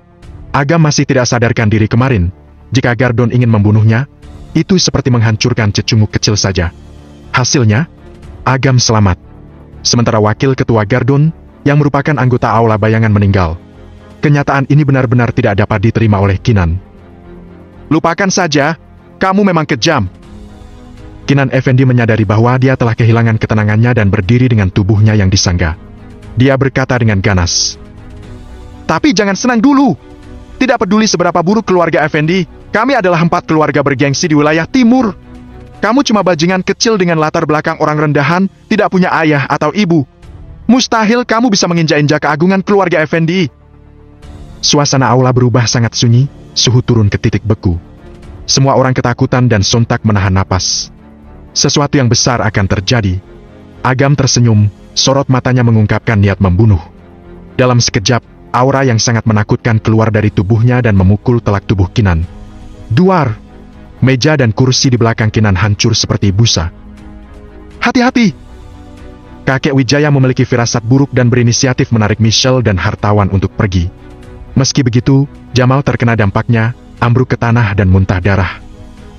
Speaker 1: Agam masih tidak sadarkan diri kemarin, jika Gardon ingin membunuhnya, itu seperti menghancurkan cecunguk kecil saja. Hasilnya, Agam selamat. Sementara wakil ketua Gardon, yang merupakan anggota aula bayangan meninggal. Kenyataan ini benar-benar tidak dapat diterima oleh Kinan. Lupakan saja, kamu memang kejam. Kinan Effendi menyadari bahwa dia telah kehilangan ketenangannya dan berdiri dengan tubuhnya yang disangga. Dia berkata dengan ganas. Tapi jangan senang dulu. Tidak peduli seberapa buruk keluarga Effendi, kami adalah 4 keluarga bergengsi di wilayah timur. Kamu cuma bajingan kecil dengan latar belakang orang rendahan, tidak punya ayah atau ibu. Mustahil kamu bisa menginjak-injak keagungan keluarga Effendi. Suasana aula berubah sangat sunyi, suhu turun ke titik beku. Semua orang ketakutan dan sontak menahan napas. Sesuatu yang besar akan terjadi. Agam tersenyum, sorot matanya mengungkapkan niat membunuh. Dalam sekejap, aura yang sangat menakutkan keluar dari tubuhnya dan memukul telak tubuh Kinan. Duar! Meja dan kursi di belakang Kinan hancur seperti busa. Hati-hati! Kakek Wijaya memiliki firasat buruk dan berinisiatif menarik Michelle dan hartawan untuk pergi. Meski begitu, Jamal terkena dampaknya, ambruk ke tanah dan muntah darah.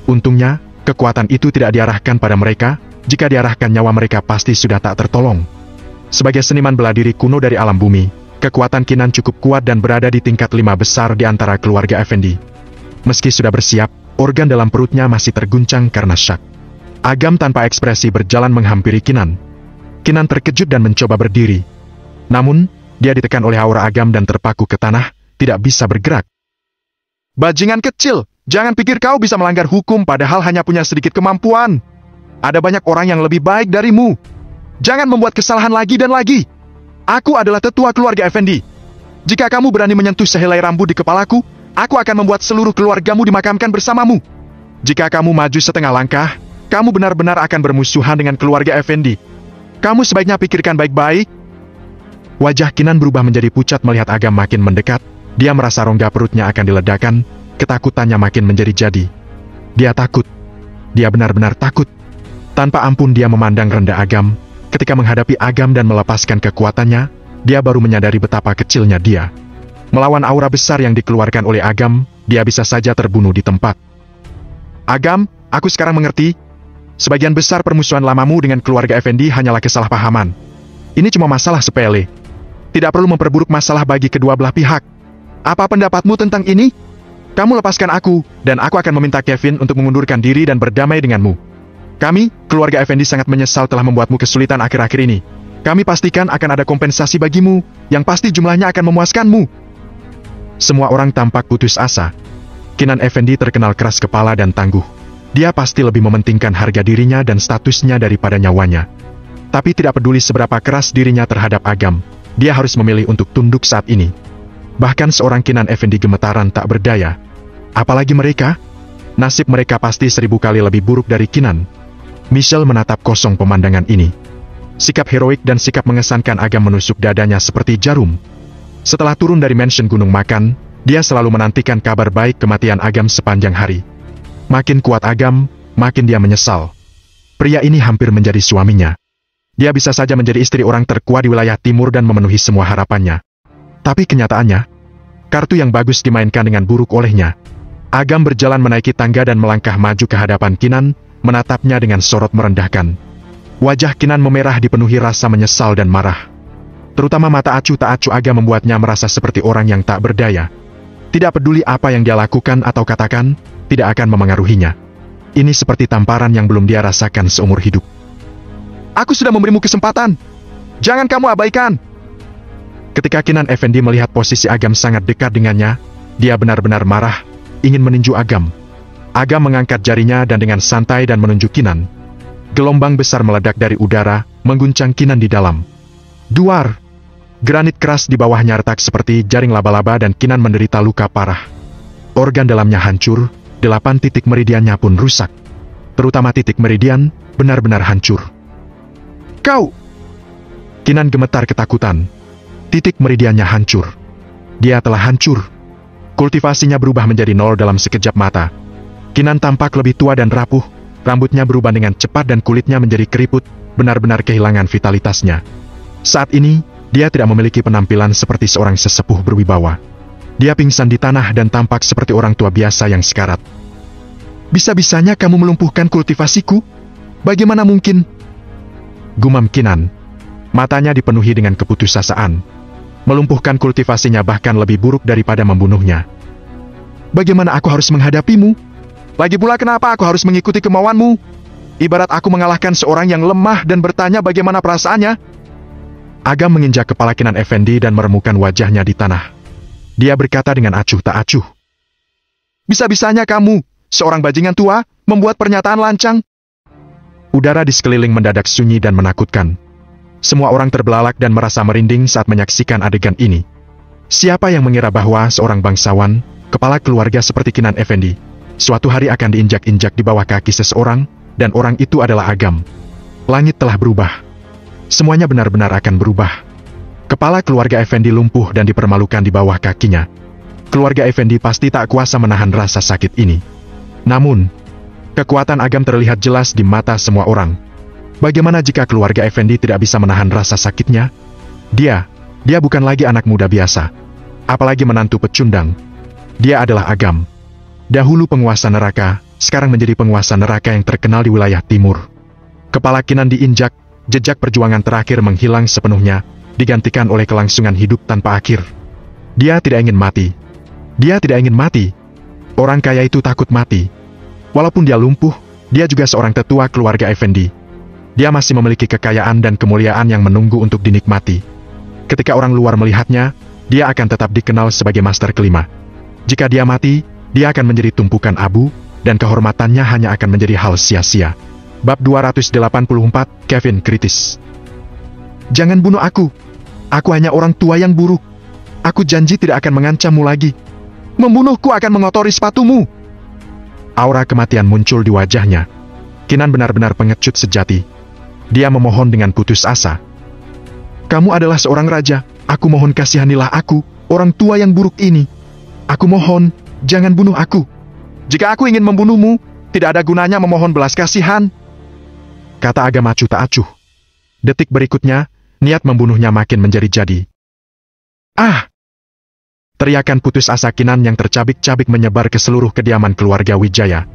Speaker 1: Untungnya, kekuatan itu tidak diarahkan pada mereka, jika diarahkan nyawa mereka pasti sudah tak tertolong. Sebagai seniman bela diri kuno dari alam bumi, kekuatan Kinan cukup kuat dan berada di tingkat 5 besar di antara keluarga Effendi. Meski sudah bersiap, organ dalam perutnya masih terguncang karena syak. Agam tanpa ekspresi berjalan menghampiri Kinan. Kinan terkejut dan mencoba berdiri. Namun, dia ditekan oleh aura Agam dan terpaku ke tanah, tidak bisa bergerak. Bajingan kecil, jangan pikir kau bisa melanggar hukum padahal hanya punya sedikit kemampuan. Ada banyak orang yang lebih baik darimu. Jangan membuat kesalahan lagi dan lagi. Aku adalah tetua keluarga Effendi. Jika kamu berani menyentuh sehelai rambut di kepalaku, aku akan membuat seluruh keluargamu dimakamkan bersamamu. Jika kamu maju setengah langkah, kamu benar-benar akan bermusuhan dengan keluarga Effendi. Kamu sebaiknya pikirkan baik-baik. Wajah Kinan berubah menjadi pucat melihat Agam makin mendekat. Dia merasa rongga perutnya akan diledakkan, ketakutannya makin menjadi-jadi. Dia takut. Dia benar-benar takut. Tanpa ampun dia memandang rendah Agam. Ketika menghadapi Agam dan melepaskan kekuatannya, dia baru menyadari betapa kecilnya dia. Melawan aura besar yang dikeluarkan oleh Agam, dia bisa saja terbunuh di tempat. Agam, aku sekarang mengerti. Sebagian besar permusuhan lamamu dengan keluarga Effendi hanyalah kesalahpahaman. Ini cuma masalah sepele. Tidak perlu memperburuk masalah bagi kedua belah pihak. Apa pendapatmu tentang ini? Kamu lepaskan aku, dan aku akan meminta Kevin untuk mengundurkan diri dan berdamai denganmu. Kami, keluarga Effendi sangat menyesal telah membuatmu kesulitan akhir-akhir ini. Kami pastikan akan ada kompensasi bagimu, yang pasti jumlahnya akan memuaskanmu. Semua orang tampak putus asa. Kinan Effendi terkenal keras kepala dan tangguh. Dia pasti lebih mementingkan harga dirinya dan statusnya daripada nyawanya. Tapi tidak peduli seberapa keras dirinya terhadap Agam, dia harus memilih untuk tunduk saat ini. Bahkan seorang Kinan Effendi gemetaran tak berdaya. Apalagi mereka? Nasib mereka pasti 1000 kali lebih buruk dari Kinan. Michelle menatap kosong pemandangan ini. Sikap heroik dan sikap mengesankan Agam menusuk dadanya seperti jarum. Setelah turun dari mansion Gunung Makan, dia selalu menantikan kabar baik kematian Agam sepanjang hari. Makin kuat Agam, makin dia menyesal. Pria ini hampir menjadi suaminya. Dia bisa saja menjadi istri orang terkuat di wilayah timur dan memenuhi semua harapannya. Tapi kenyataannya, kartu yang bagus dimainkan dengan buruk olehnya. Agam berjalan menaiki tangga dan melangkah maju ke hadapan Kinan, menatapnya dengan sorot merendahkan. Wajah Kinan memerah dipenuhi rasa menyesal dan marah. Terutama mata acuh tak acuh Agam membuatnya merasa seperti orang yang tak berdaya. Tidak peduli apa yang dia lakukan atau katakan, tidak akan memengaruhinya. Ini seperti tamparan yang belum dia rasakan seumur hidup. Aku sudah memberimu kesempatan. Jangan kamu abaikan. Ketika Kinan Effendi melihat posisi Agam sangat dekat dengannya, dia benar-benar marah, ingin meninju Agam. Agam mengangkat jarinya dan dengan santai dan menunjuk Kinan. Gelombang besar meledak dari udara, mengguncang Kinan di dalam. Duar! Granit keras di bawahnya retak seperti jaring laba-laba dan Kinan menderita luka parah. Organ dalamnya hancur, 8 titik meridiannya pun rusak. Terutama titik meridian, benar-benar hancur. Kau! Kinan gemetar ketakutan. Titik meridiannya hancur. Dia telah hancur. Kultivasinya berubah menjadi 0 dalam sekejap mata. Kinan tampak lebih tua dan rapuh, rambutnya berubah dengan cepat dan kulitnya menjadi keriput, benar-benar kehilangan vitalitasnya. Saat ini, dia tidak memiliki penampilan seperti seorang sesepuh berwibawa. Dia pingsan di tanah dan tampak seperti orang tua biasa yang sekarat. Bisa-bisanya kamu melumpuhkan kultivasiku? Bagaimana mungkin? Gumam Kinan. Matanya dipenuhi dengan keputusasaan. Melumpuhkan kultivasinya bahkan lebih buruk daripada membunuhnya. Bagaimana aku harus menghadapimu? Lagi pula kenapa aku harus mengikuti kemauanmu? Ibarat aku mengalahkan seorang yang lemah dan bertanya bagaimana perasaannya. Agam menginjak kepala Kinan Effendi dan meremukan wajahnya di tanah. Dia berkata dengan acuh tak acuh. Bisa-bisanya kamu, seorang bajingan tua, membuat pernyataan lancang. Udara di sekeliling mendadak sunyi dan menakutkan. Semua orang terbelalak dan merasa merinding saat menyaksikan adegan ini. Siapa yang mengira bahwa seorang bangsawan, kepala keluarga seperti Kinan Effendi, suatu hari akan diinjak-injak di bawah kaki seseorang, dan orang itu adalah Agam. Langit telah berubah. Semuanya benar-benar akan berubah. Kepala keluarga Effendi lumpuh dan dipermalukan di bawah kakinya. Keluarga Effendi pasti tak kuasa menahan rasa sakit ini. Namun, kekuatan Agam terlihat jelas di mata semua orang. Bagaimana jika keluarga Effendi tidak bisa menahan rasa sakitnya? Dia bukan lagi anak muda biasa. Apalagi menantu pecundang. Dia adalah Agam. Dahulu penguasa neraka, sekarang menjadi penguasa neraka yang terkenal di wilayah timur. Kepala Kinan diinjak, jejak perjuangan terakhir menghilang sepenuhnya, digantikan oleh kelangsungan hidup tanpa akhir. Dia tidak ingin mati. Dia tidak ingin mati. Orang kaya itu takut mati. Walaupun dia lumpuh, dia juga seorang tetua keluarga Effendi. Dia masih memiliki kekayaan dan kemuliaan yang menunggu untuk dinikmati. Ketika orang luar melihatnya, dia akan tetap dikenal sebagai master kelima. Jika dia mati, dia akan menjadi tumpukan abu, dan kehormatannya hanya akan menjadi hal sia-sia. Bab 284, Kevin kritis. Jangan bunuh aku. Aku hanya orang tua yang buruk. Aku janji tidak akan mengancammu lagi. Membunuhku akan mengotori sepatumu. Aura kematian muncul di wajahnya. Kinan benar-benar pengecut sejati. Dia memohon dengan putus asa. Kamu adalah seorang raja. Aku mohon kasihanilah aku, orang tua yang buruk ini. Aku mohon, jangan bunuh aku. Jika aku ingin membunuhmu, tidak ada gunanya memohon belas kasihan. Kata Agam acuh tak acuh. Detik berikutnya, niat membunuhnya makin menjadi-jadi. Ah! Teriakan putus asa Kinan yang tercabik-cabik menyebar ke seluruh kediaman keluarga Wijaya.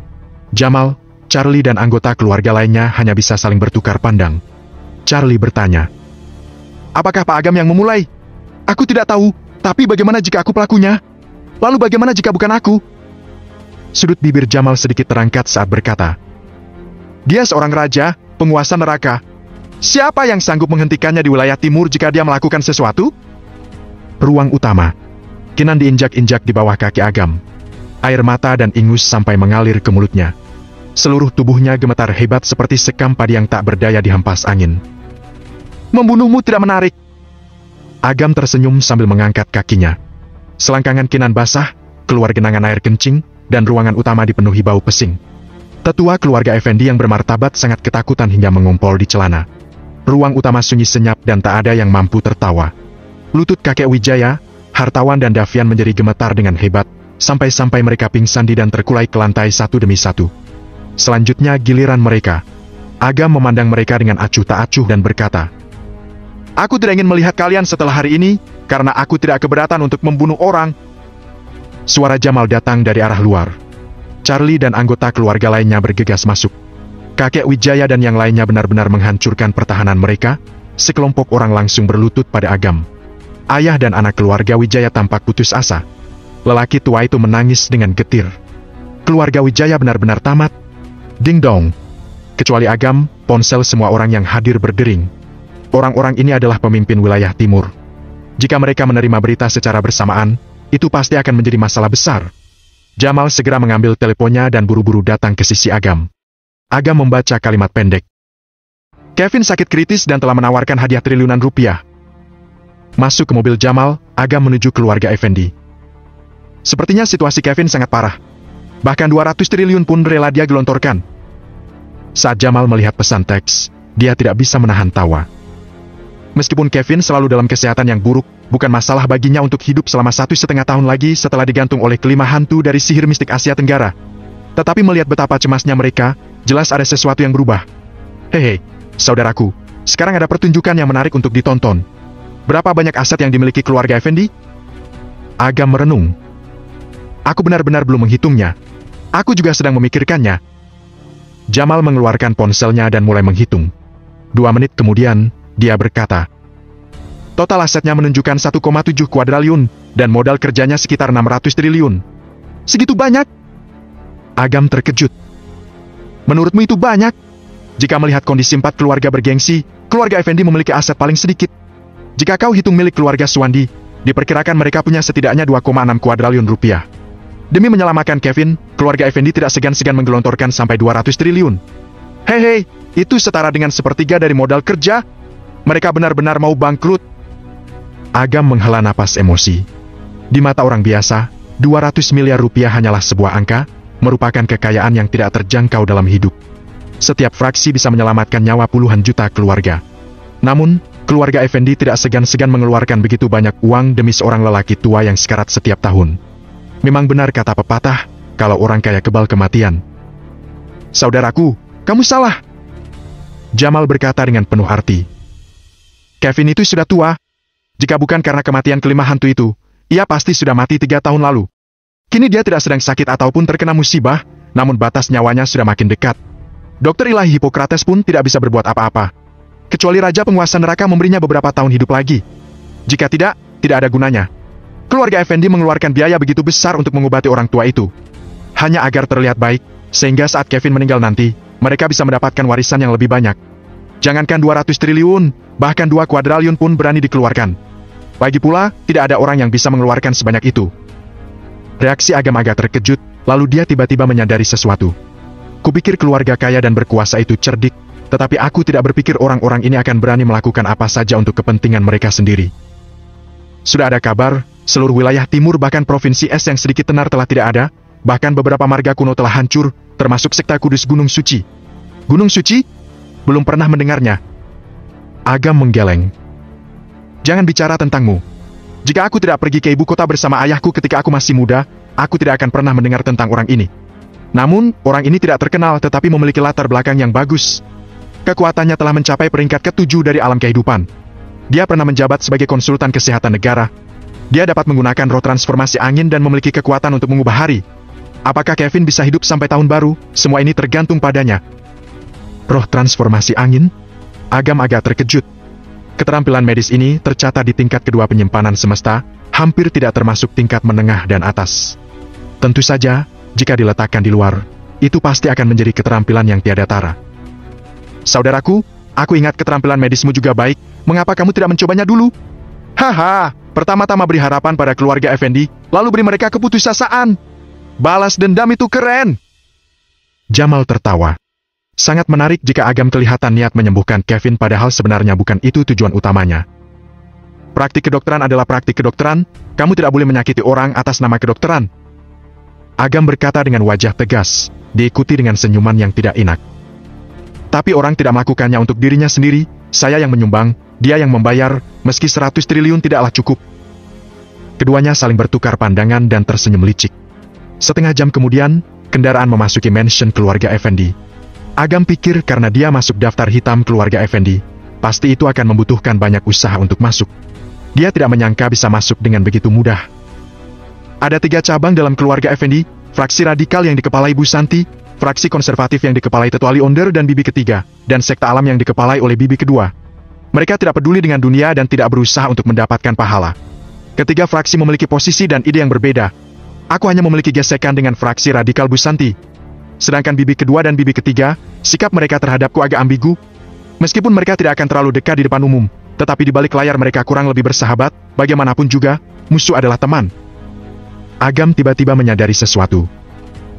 Speaker 1: Jamal, Charlie dan anggota keluarga lainnya hanya bisa saling bertukar pandang. Charlie bertanya, apakah Pak Agam yang memulai? Aku tidak tahu, tapi bagaimana jika aku pelakunya? Lalu bagaimana jika bukan aku? Sudut bibir Jamal sedikit terangkat saat berkata, dia seorang raja, penguasa neraka. Siapa yang sanggup menghentikannya di wilayah timur jika dia melakukan sesuatu? Ruang utama. Kinan diinjak-injak di bawah kaki Agam. Air mata dan ingus sampai mengalir ke mulutnya. Seluruh tubuhnya gemetar hebat seperti sekam padi yang tak berdaya dihempas angin. Membunuhmu tidak menarik. Agam tersenyum sambil mengangkat kakinya. Selangkangan Kinan basah, keluar genangan air kencing, dan ruangan utama dipenuhi bau pesing. Tetua keluarga Effendi yang bermartabat sangat ketakutan hingga mengumpul di celana. Ruang utama sunyi senyap dan tak ada yang mampu tertawa. Lutut kakek Wijaya, hartawan dan Davian menjadi gemetar dengan hebat, sampai-sampai mereka pingsan dan terkulai ke lantai satu demi satu. Selanjutnya giliran mereka. Agam memandang mereka dengan acuh tak acuh dan berkata, aku tidak ingin melihat kalian setelah hari ini, karena aku tidak keberatan untuk membunuh orang. Suara Jamal datang dari arah luar. Charlie dan anggota keluarga lainnya bergegas masuk. Kakek Wijaya dan yang lainnya benar-benar menghancurkan pertahanan mereka, Sekelompok orang langsung berlutut pada Agam. Ayah dan anak keluarga Wijaya tampak putus asa. Lelaki tua itu menangis dengan getir. Keluarga Wijaya benar-benar tamat. Ding dong. Kecuali Agam, ponsel semua orang yang hadir berdering. Orang-orang ini adalah pemimpin wilayah timur. Jika mereka menerima berita secara bersamaan, itu pasti akan menjadi masalah besar. Jamal segera mengambil teleponnya dan buru-buru datang ke sisi Agam. Agam membaca kalimat pendek. Kevin sakit kritis dan telah menawarkan hadiah triliunan rupiah. Masuk ke mobil Jamal, Agam menuju keluarga Effendi. Sepertinya situasi Kevin sangat parah. Bahkan 200 triliun pun rela dia gelontorkan. Saat Jamal melihat pesan teks, dia tidak bisa menahan tawa. Meskipun Kevin selalu dalam kesehatan yang buruk, bukan masalah baginya untuk hidup selama 1,5 tahun lagi setelah digantung oleh kelima hantu dari sihir mistik Asia Tenggara. Tetapi melihat betapa cemasnya mereka, jelas ada sesuatu yang berubah. Hehe, saudaraku, sekarang ada pertunjukan yang menarik untuk ditonton. Berapa banyak aset yang dimiliki keluarga Effendi? Agam merenung. Aku benar-benar belum menghitungnya. Aku juga sedang memikirkannya. Jamal mengeluarkan ponselnya dan mulai menghitung. 2 menit kemudian, dia berkata, total asetnya menunjukkan 1,7 kuadriliun, dan modal kerjanya sekitar 600 triliun. Segitu banyak? Agam terkejut. Menurutmu itu banyak? Jika melihat kondisi 4 keluarga bergengsi, keluarga Effendi memiliki aset paling sedikit. Jika kau hitung milik keluarga Suwandi, diperkirakan mereka punya setidaknya 2,6 kuadriliun rupiah. Demi menyelamatkan Kevin, keluarga Effendi tidak segan-segan menggelontorkan sampai 200 triliun. Hei, itu setara dengan sepertiga dari modal kerja. Mereka benar-benar mau bangkrut. Agam menghela napas emosi. Di mata orang biasa, 200 miliar rupiah hanyalah sebuah angka, merupakan kekayaan yang tidak terjangkau dalam hidup. Setiap fraksi bisa menyelamatkan nyawa puluhan juta keluarga. Namun, keluarga Effendi tidak segan-segan mengeluarkan begitu banyak uang demi seorang lelaki tua yang sekarat setiap tahun. Memang benar kata pepatah, kalau orang kaya kebal kematian. Saudaraku, kamu salah. Jamal berkata dengan penuh arti. Kevin itu sudah tua. Jika bukan karena kematian kelima hantu itu, ia pasti sudah mati 3 tahun lalu. Kini dia tidak sedang sakit ataupun terkena musibah, namun batas nyawanya sudah makin dekat. Dokter ilahi Hippocrates pun tidak bisa berbuat apa-apa. Kecuali Raja Penguasa Neraka memberinya beberapa tahun hidup lagi. Jika tidak ada gunanya. Keluarga Effendi mengeluarkan biaya begitu besar untuk mengobati orang tua itu. Hanya agar terlihat baik, sehingga saat Kevin meninggal nanti, mereka bisa mendapatkan warisan yang lebih banyak. Jangankan 200 triliun, bahkan 2 kuadriliun pun berani dikeluarkan. Lagi pula, tidak ada orang yang bisa mengeluarkan sebanyak itu. Reaksi Agam agak terkejut, lalu dia tiba-tiba menyadari sesuatu. Kupikir keluarga kaya dan berkuasa itu cerdik, tetapi aku tidak berpikir orang-orang ini akan berani melakukan apa saja untuk kepentingan mereka sendiri. Sudah ada kabar, seluruh wilayah timur bahkan provinsi Es yang sedikit tenar telah tidak ada, bahkan beberapa marga kuno telah hancur, termasuk sekte Kudus Gunung Suci. Gunung Suci? Belum pernah mendengarnya. Agam menggeleng. Jangan bicara tentangmu. Jika aku tidak pergi ke ibu kota bersama ayahku ketika aku masih muda, aku tidak akan pernah mendengar tentang orang ini. Namun, orang ini tidak terkenal tetapi memiliki latar belakang yang bagus. Kekuatannya telah mencapai peringkat ke-7 dari alam kehidupan. Dia pernah menjabat sebagai konsultan kesehatan negara. Dia dapat menggunakan roh transformasi angin dan memiliki kekuatan untuk mengubah hari. Apakah Kevin bisa hidup sampai tahun baru? Semua ini tergantung padanya. Roh transformasi angin? Agam agak terkejut. Keterampilan medis ini tercatat di tingkat kedua penyimpanan semesta, hampir tidak termasuk tingkat menengah dan atas. Tentu saja, jika diletakkan di luar, itu pasti akan menjadi keterampilan yang tiada tara. Saudaraku, aku ingat keterampilan medismu juga baik, mengapa kamu tidak mencobanya dulu? Haha, pertama-tama beri harapan pada keluarga Effendi, lalu beri mereka keputusasaan. Balas dendam itu keren. Jamal tertawa. Sangat menarik jika Agam kelihatan niat menyembuhkan Kevin padahal sebenarnya bukan itu tujuan utamanya. Praktik kedokteran adalah praktik kedokteran, kamu tidak boleh menyakiti orang atas nama kedokteran. Agam berkata dengan wajah tegas, diikuti dengan senyuman yang tidak enak. Tapi orang tidak melakukannya untuk dirinya sendiri, saya yang menyumbang, dia yang membayar, meski 100 triliun tidaklah cukup. Keduanya saling bertukar pandangan dan tersenyum licik. Setengah jam kemudian, kendaraan memasuki mansion keluarga Effendi. Agam pikir karena dia masuk daftar hitam keluarga Effendi, pasti itu akan membutuhkan banyak usaha untuk masuk. Dia tidak menyangka bisa masuk dengan begitu mudah. Ada 3 cabang dalam keluarga Effendi, fraksi radikal yang dikepalai Bu Santi, fraksi konservatif yang dikepalai Tetua Lionder dan bibi ketiga, dan sekte alam yang dikepalai oleh bibi kedua. Mereka tidak peduli dengan dunia dan tidak berusaha untuk mendapatkan pahala. Ketiga fraksi memiliki posisi dan ide yang berbeda. Aku hanya memiliki gesekan dengan fraksi radikal Busanti. Sedangkan bibi kedua dan bibi ketiga, sikap mereka terhadapku agak ambigu. Meskipun mereka tidak akan terlalu dekat di depan umum, tetapi di balik layar mereka kurang lebih bersahabat, bagaimanapun juga, musuh adalah teman. Agam tiba-tiba menyadari sesuatu.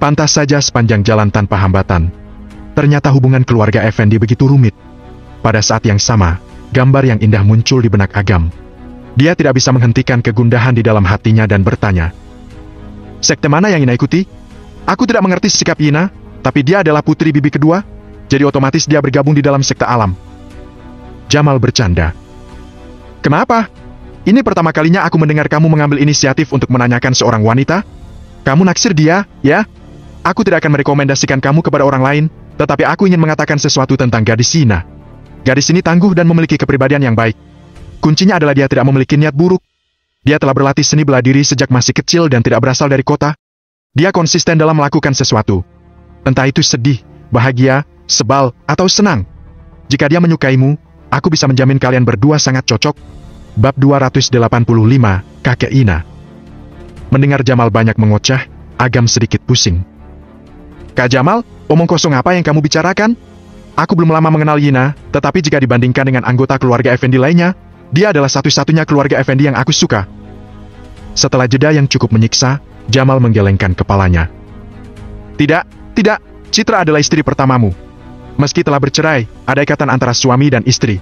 Speaker 1: Pantas saja sepanjang jalan tanpa hambatan. Ternyata hubungan keluarga Effendi begitu rumit. Pada saat yang sama, gambar yang indah muncul di benak Agam. Dia tidak bisa menghentikan kegundahan di dalam hatinya dan bertanya, sekte mana yang Yina ikuti? Aku tidak mengerti sikap Yina, tapi dia adalah putri bibi kedua, jadi otomatis dia bergabung di dalam sekte alam. Jamal bercanda. Kenapa? Ini pertama kalinya aku mendengar kamu mengambil inisiatif untuk menanyakan seorang wanita. Kamu naksir dia, ya? Aku tidak akan merekomendasikan kamu kepada orang lain, tetapi aku ingin mengatakan sesuatu tentang gadis Yina. Gadis ini tangguh dan memiliki kepribadian yang baik. Kuncinya adalah dia tidak memiliki niat buruk. Dia telah berlatih seni bela diri sejak masih kecil dan tidak berasal dari kota. Dia konsisten dalam melakukan sesuatu. Entah itu sedih, bahagia, sebal, atau senang. Jika dia menyukaimu, aku bisa menjamin kalian berdua sangat cocok. Bab 285, Kakek Yina. Mendengar Jamal banyak mengoceh, Agam sedikit pusing. Kak Jamal, omong kosong apa yang kamu bicarakan? Aku belum lama mengenal Yina, tetapi jika dibandingkan dengan anggota keluarga Effendi lainnya, dia adalah satu-satunya keluarga Effendi yang aku suka. Setelah jeda yang cukup menyiksa, Jamal menggelengkan kepalanya. Tidak, Citra adalah istri pertamamu. Meski telah bercerai, ada ikatan antara suami dan istri.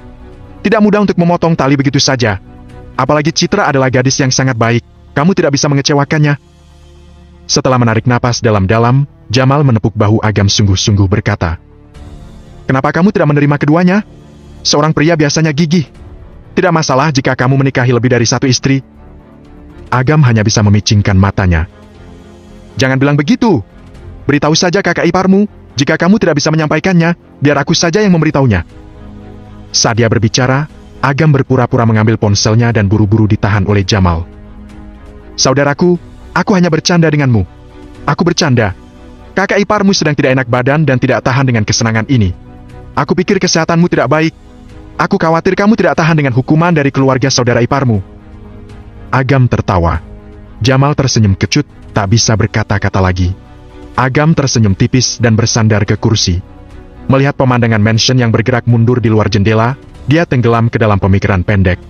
Speaker 1: Tidak mudah untuk memotong tali begitu saja. Apalagi Citra adalah gadis yang sangat baik, kamu tidak bisa mengecewakannya. Setelah menarik napas dalam-dalam, Jamal menepuk bahu Agam sungguh-sungguh berkata, kenapa kamu tidak menerima keduanya? Seorang pria biasanya gigih. Tidak masalah jika kamu menikahi lebih dari satu istri. Agam hanya bisa memicingkan matanya. Jangan bilang begitu. Beritahu saja kakak iparmu, jika kamu tidak bisa menyampaikannya, biar aku saja yang memberitahunya. Saat dia berbicara, Agam berpura-pura mengambil ponselnya dan buru-buru ditahan oleh Jamal. Saudaraku, aku hanya bercanda denganmu. Aku bercanda. Kakak iparmu sedang tidak enak badan dan tidak tahan dengan kesenangan ini. Aku pikir kesehatanmu tidak baik. Aku khawatir kamu tidak tahan dengan hukuman dari keluarga saudara iparmu. Agam tertawa. Jamal tersenyum kecut, tak bisa berkata-kata lagi. Agam tersenyum tipis dan bersandar ke kursi. Melihat pemandangan mansion yang bergerak mundur di luar jendela, dia tenggelam ke dalam pemikiran pendek.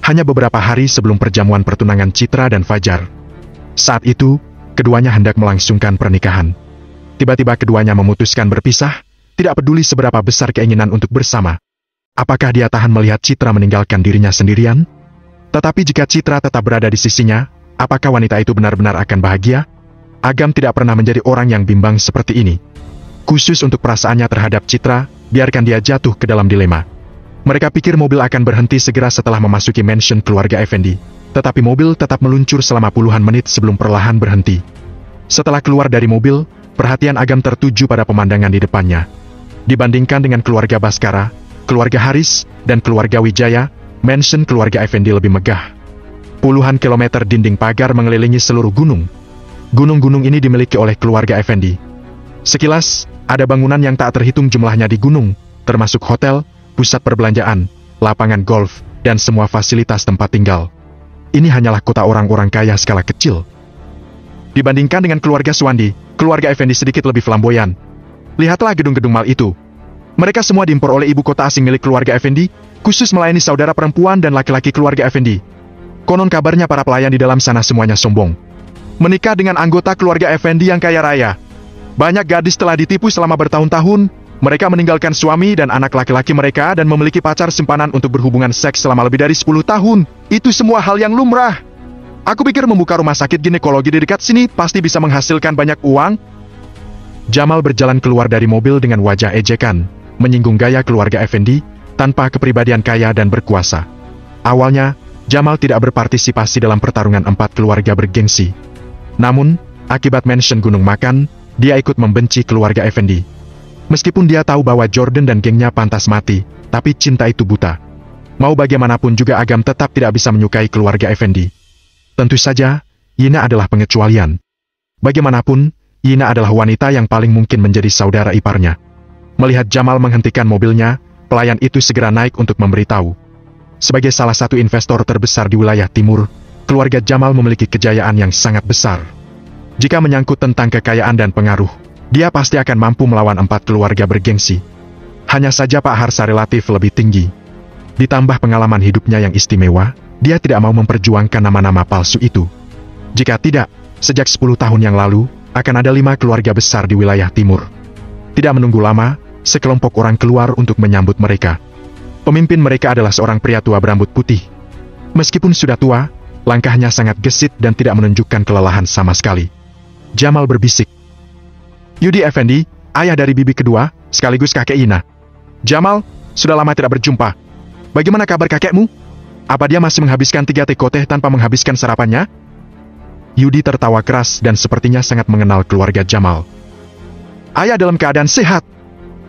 Speaker 1: Hanya beberapa hari sebelum perjamuan pertunangan Citra dan Fajar. Saat itu, keduanya hendak melangsungkan pernikahan. Tiba-tiba keduanya memutuskan berpisah, tidak peduli seberapa besar keinginan untuk bersama. Apakah dia tahan melihat Citra meninggalkan dirinya sendirian? Tetapi jika Citra tetap berada di sisinya, apakah wanita itu benar-benar akan bahagia? Agam tidak pernah menjadi orang yang bimbang seperti ini. Khusus untuk perasaannya terhadap Citra, biarkan dia jatuh ke dalam dilema. Mereka pikir mobil akan berhenti segera setelah memasuki mansion keluarga Effendi. Tetapi mobil tetap meluncur selama puluhan menit sebelum perlahan berhenti. Setelah keluar dari mobil, perhatian Agam tertuju pada pemandangan di depannya. Dibandingkan dengan keluarga Baskara, keluarga Haris, dan keluarga Wijaya, mansion keluarga Effendi lebih megah. Puluhan kilometer dinding pagar mengelilingi seluruh gunung. Gunung-gunung ini dimiliki oleh keluarga Effendi. Sekilas, ada bangunan yang tak terhitung jumlahnya di gunung, termasuk hotel, pusat perbelanjaan, lapangan golf, dan semua fasilitas tempat tinggal. Ini hanyalah kota orang-orang kaya skala kecil. Dibandingkan dengan keluarga Suwandi, keluarga Effendi sedikit lebih flamboyan. Lihatlah gedung-gedung mal itu. Mereka semua diimpor oleh ibu kota asing milik keluarga Effendi, khusus melayani saudara perempuan dan laki-laki keluarga Effendi. Konon kabarnya para pelayan di dalam sana semuanya sombong. Menikah dengan anggota keluarga Effendi yang kaya raya. Banyak gadis telah ditipu selama bertahun-tahun. Mereka meninggalkan suami dan anak laki-laki mereka dan memiliki pacar simpanan untuk berhubungan seks selama lebih dari 10 tahun. Itu semua hal yang lumrah. Aku pikir membuka rumah sakit ginekologi di dekat sini pasti bisa menghasilkan banyak uang. Jamal berjalan keluar dari mobil dengan wajah ejekan, menyinggung gaya keluarga Effendi, tanpa kepribadian kaya dan berkuasa. Awalnya, Jamal tidak berpartisipasi dalam pertarungan 4 keluarga bergengsi. Namun, akibat mansion Gunung Makan, dia ikut membenci keluarga Effendi. Meskipun dia tahu bahwa Jordan dan gengnya pantas mati, tapi cinta itu buta. Mau bagaimanapun juga Agam tetap tidak bisa menyukai keluarga Effendi. Tentu saja, Yina adalah pengecualian. Bagaimanapun, Yina adalah wanita yang paling mungkin menjadi saudara iparnya. Melihat Jamal menghentikan mobilnya, pelayan itu segera naik untuk memberitahu. Sebagai salah satu investor terbesar di wilayah timur, keluarga Jamal memiliki kejayaan yang sangat besar. Jika menyangkut tentang kekayaan dan pengaruh, dia pasti akan mampu melawan 4 keluarga bergengsi. Hanya saja Pak Harsa relatif lebih tinggi. Ditambah pengalaman hidupnya yang istimewa, dia tidak mau memperjuangkan nama-nama palsu itu. Jika tidak, sejak 10 tahun yang lalu, akan ada 5 keluarga besar di wilayah timur. Tidak menunggu lama, sekelompok orang keluar untuk menyambut mereka. Pemimpin mereka adalah seorang pria tua berambut putih. Meskipun sudah tua, langkahnya sangat gesit dan tidak menunjukkan kelelahan sama sekali. Jamal berbisik. Yudi Effendi, ayah dari bibi kedua, sekaligus kakek Ina. Jamal, sudah lama tidak berjumpa. Bagaimana kabar kakekmu? Apa dia masih menghabiskan 3 teko teh tanpa menghabiskan sarapannya? Yudi tertawa keras dan sepertinya sangat mengenal keluarga Jamal. Ayah dalam keadaan sehat.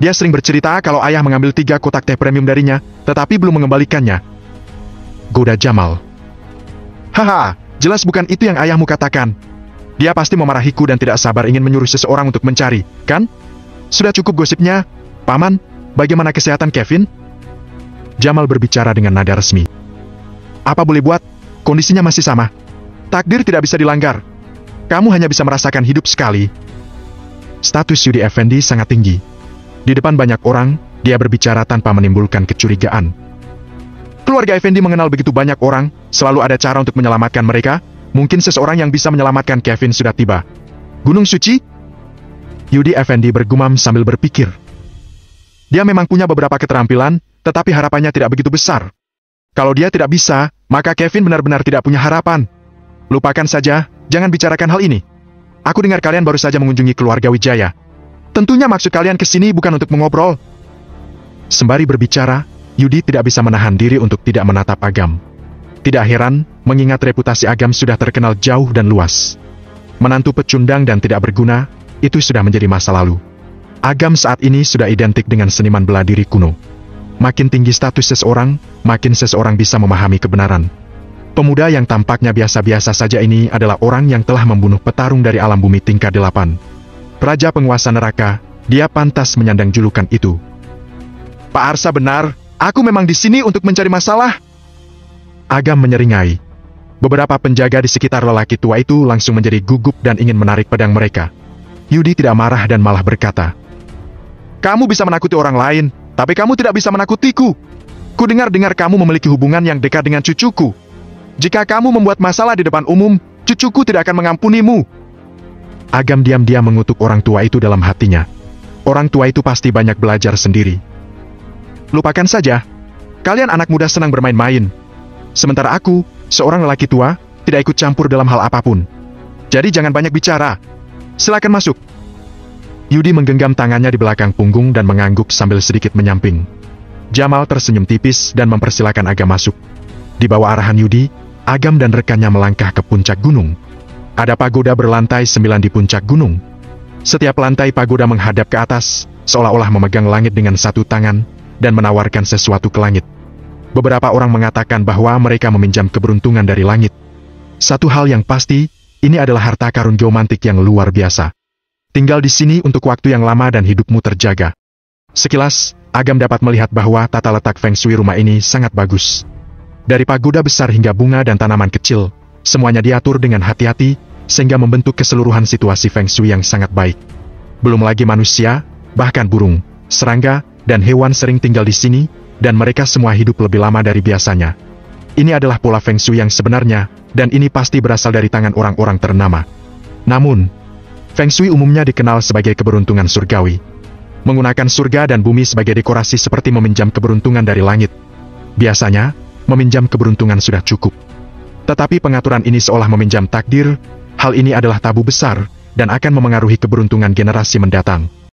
Speaker 1: Dia sering bercerita kalau ayah mengambil 3 kotak teh premium darinya, tetapi belum mengembalikannya. Goda Jamal. Haha, jelas bukan itu yang ayahmu katakan. Dia pasti memarahiku dan tidak sabar ingin menyuruh seseorang untuk mencari, kan? Sudah cukup gosipnya. Paman, bagaimana kesehatan Kevin? Jamal berbicara dengan nada resmi. Apa boleh buat, kondisinya masih sama. Takdir tidak bisa dilanggar. Kamu hanya bisa merasakan hidup sekali. Status Yudi Effendi sangat tinggi. Di depan banyak orang, dia berbicara tanpa menimbulkan kecurigaan. Keluarga Effendi mengenal begitu banyak orang, selalu ada cara untuk menyelamatkan mereka. Mungkin seseorang yang bisa menyelamatkan Kevin sudah tiba. Gunung Suci? Yudi Effendi bergumam sambil berpikir. Dia memang punya beberapa keterampilan, tetapi harapannya tidak begitu besar. Kalau dia tidak bisa, maka Kevin benar-benar tidak punya harapan. Lupakan saja, jangan bicarakan hal ini. Aku dengar kalian baru saja mengunjungi keluarga Wijaya. Tentunya maksud kalian ke sini bukan untuk mengobrol. Sembari berbicara, Yudi tidak bisa menahan diri untuk tidak menatap Agam. Tidak heran, mengingat reputasi Agam sudah terkenal jauh dan luas. Menantu pecundang dan tidak berguna, itu sudah menjadi masa lalu. Agam saat ini sudah identik dengan seniman bela diri kuno. Makin tinggi status seseorang, makin seseorang bisa memahami kebenaran. Pemuda yang tampaknya biasa-biasa saja ini adalah orang yang telah membunuh petarung dari alam bumi tingkat 8. Raja penguasa neraka, dia pantas menyandang julukan itu. Pak Harsa benar, aku memang di sini untuk mencari masalah. Agam menyeringai. Beberapa penjaga di sekitar lelaki tua itu langsung menjadi gugup dan ingin menarik pedang mereka. Yudi tidak marah dan malah berkata, kamu bisa menakuti orang lain, tapi kamu tidak bisa menakutiku. Ku dengar-dengar kamu memiliki hubungan yang dekat dengan cucuku. Jika kamu membuat masalah di depan umum, cucuku tidak akan mengampunimu. Agam diam-diam mengutuk orang tua itu dalam hatinya. Orang tua itu pasti banyak belajar sendiri. Lupakan saja. Kalian anak muda senang bermain-main. Sementara aku, seorang lelaki tua, tidak ikut campur dalam hal apapun. Jadi jangan banyak bicara. Silakan masuk. Yudi menggenggam tangannya di belakang punggung dan mengangguk sambil sedikit menyamping. Jamal tersenyum tipis dan mempersilakan Agam masuk. Di bawah arahan Yudi, Agam dan rekannya melangkah ke puncak gunung. Ada pagoda berlantai 9 di puncak gunung. Setiap lantai pagoda menghadap ke atas, seolah-olah memegang langit dengan satu tangan, dan menawarkan sesuatu ke langit. Beberapa orang mengatakan bahwa mereka meminjam keberuntungan dari langit. Satu hal yang pasti, ini adalah harta karun geomantik yang luar biasa. Tinggal di sini untuk waktu yang lama dan hidupmu terjaga. Sekilas, Agam dapat melihat bahwa tata letak Feng Shui rumah ini sangat bagus. Dari pagoda besar hingga bunga dan tanaman kecil, semuanya diatur dengan hati-hati, sehingga membentuk keseluruhan situasi Feng Shui yang sangat baik. Belum lagi manusia, bahkan burung, serangga, dan hewan sering tinggal di sini, dan mereka semua hidup lebih lama dari biasanya. Ini adalah pola Feng Shui yang sebenarnya, dan ini pasti berasal dari tangan orang-orang ternama. Namun, Feng Shui umumnya dikenal sebagai keberuntungan surgawi. Menggunakan surga dan bumi sebagai dekorasi seperti meminjam keberuntungan dari langit. Biasanya, meminjam keberuntungan sudah cukup. Tetapi pengaturan ini seolah meminjam takdir. Hal ini adalah tabu besar, dan akan memengaruhi keberuntungan generasi mendatang.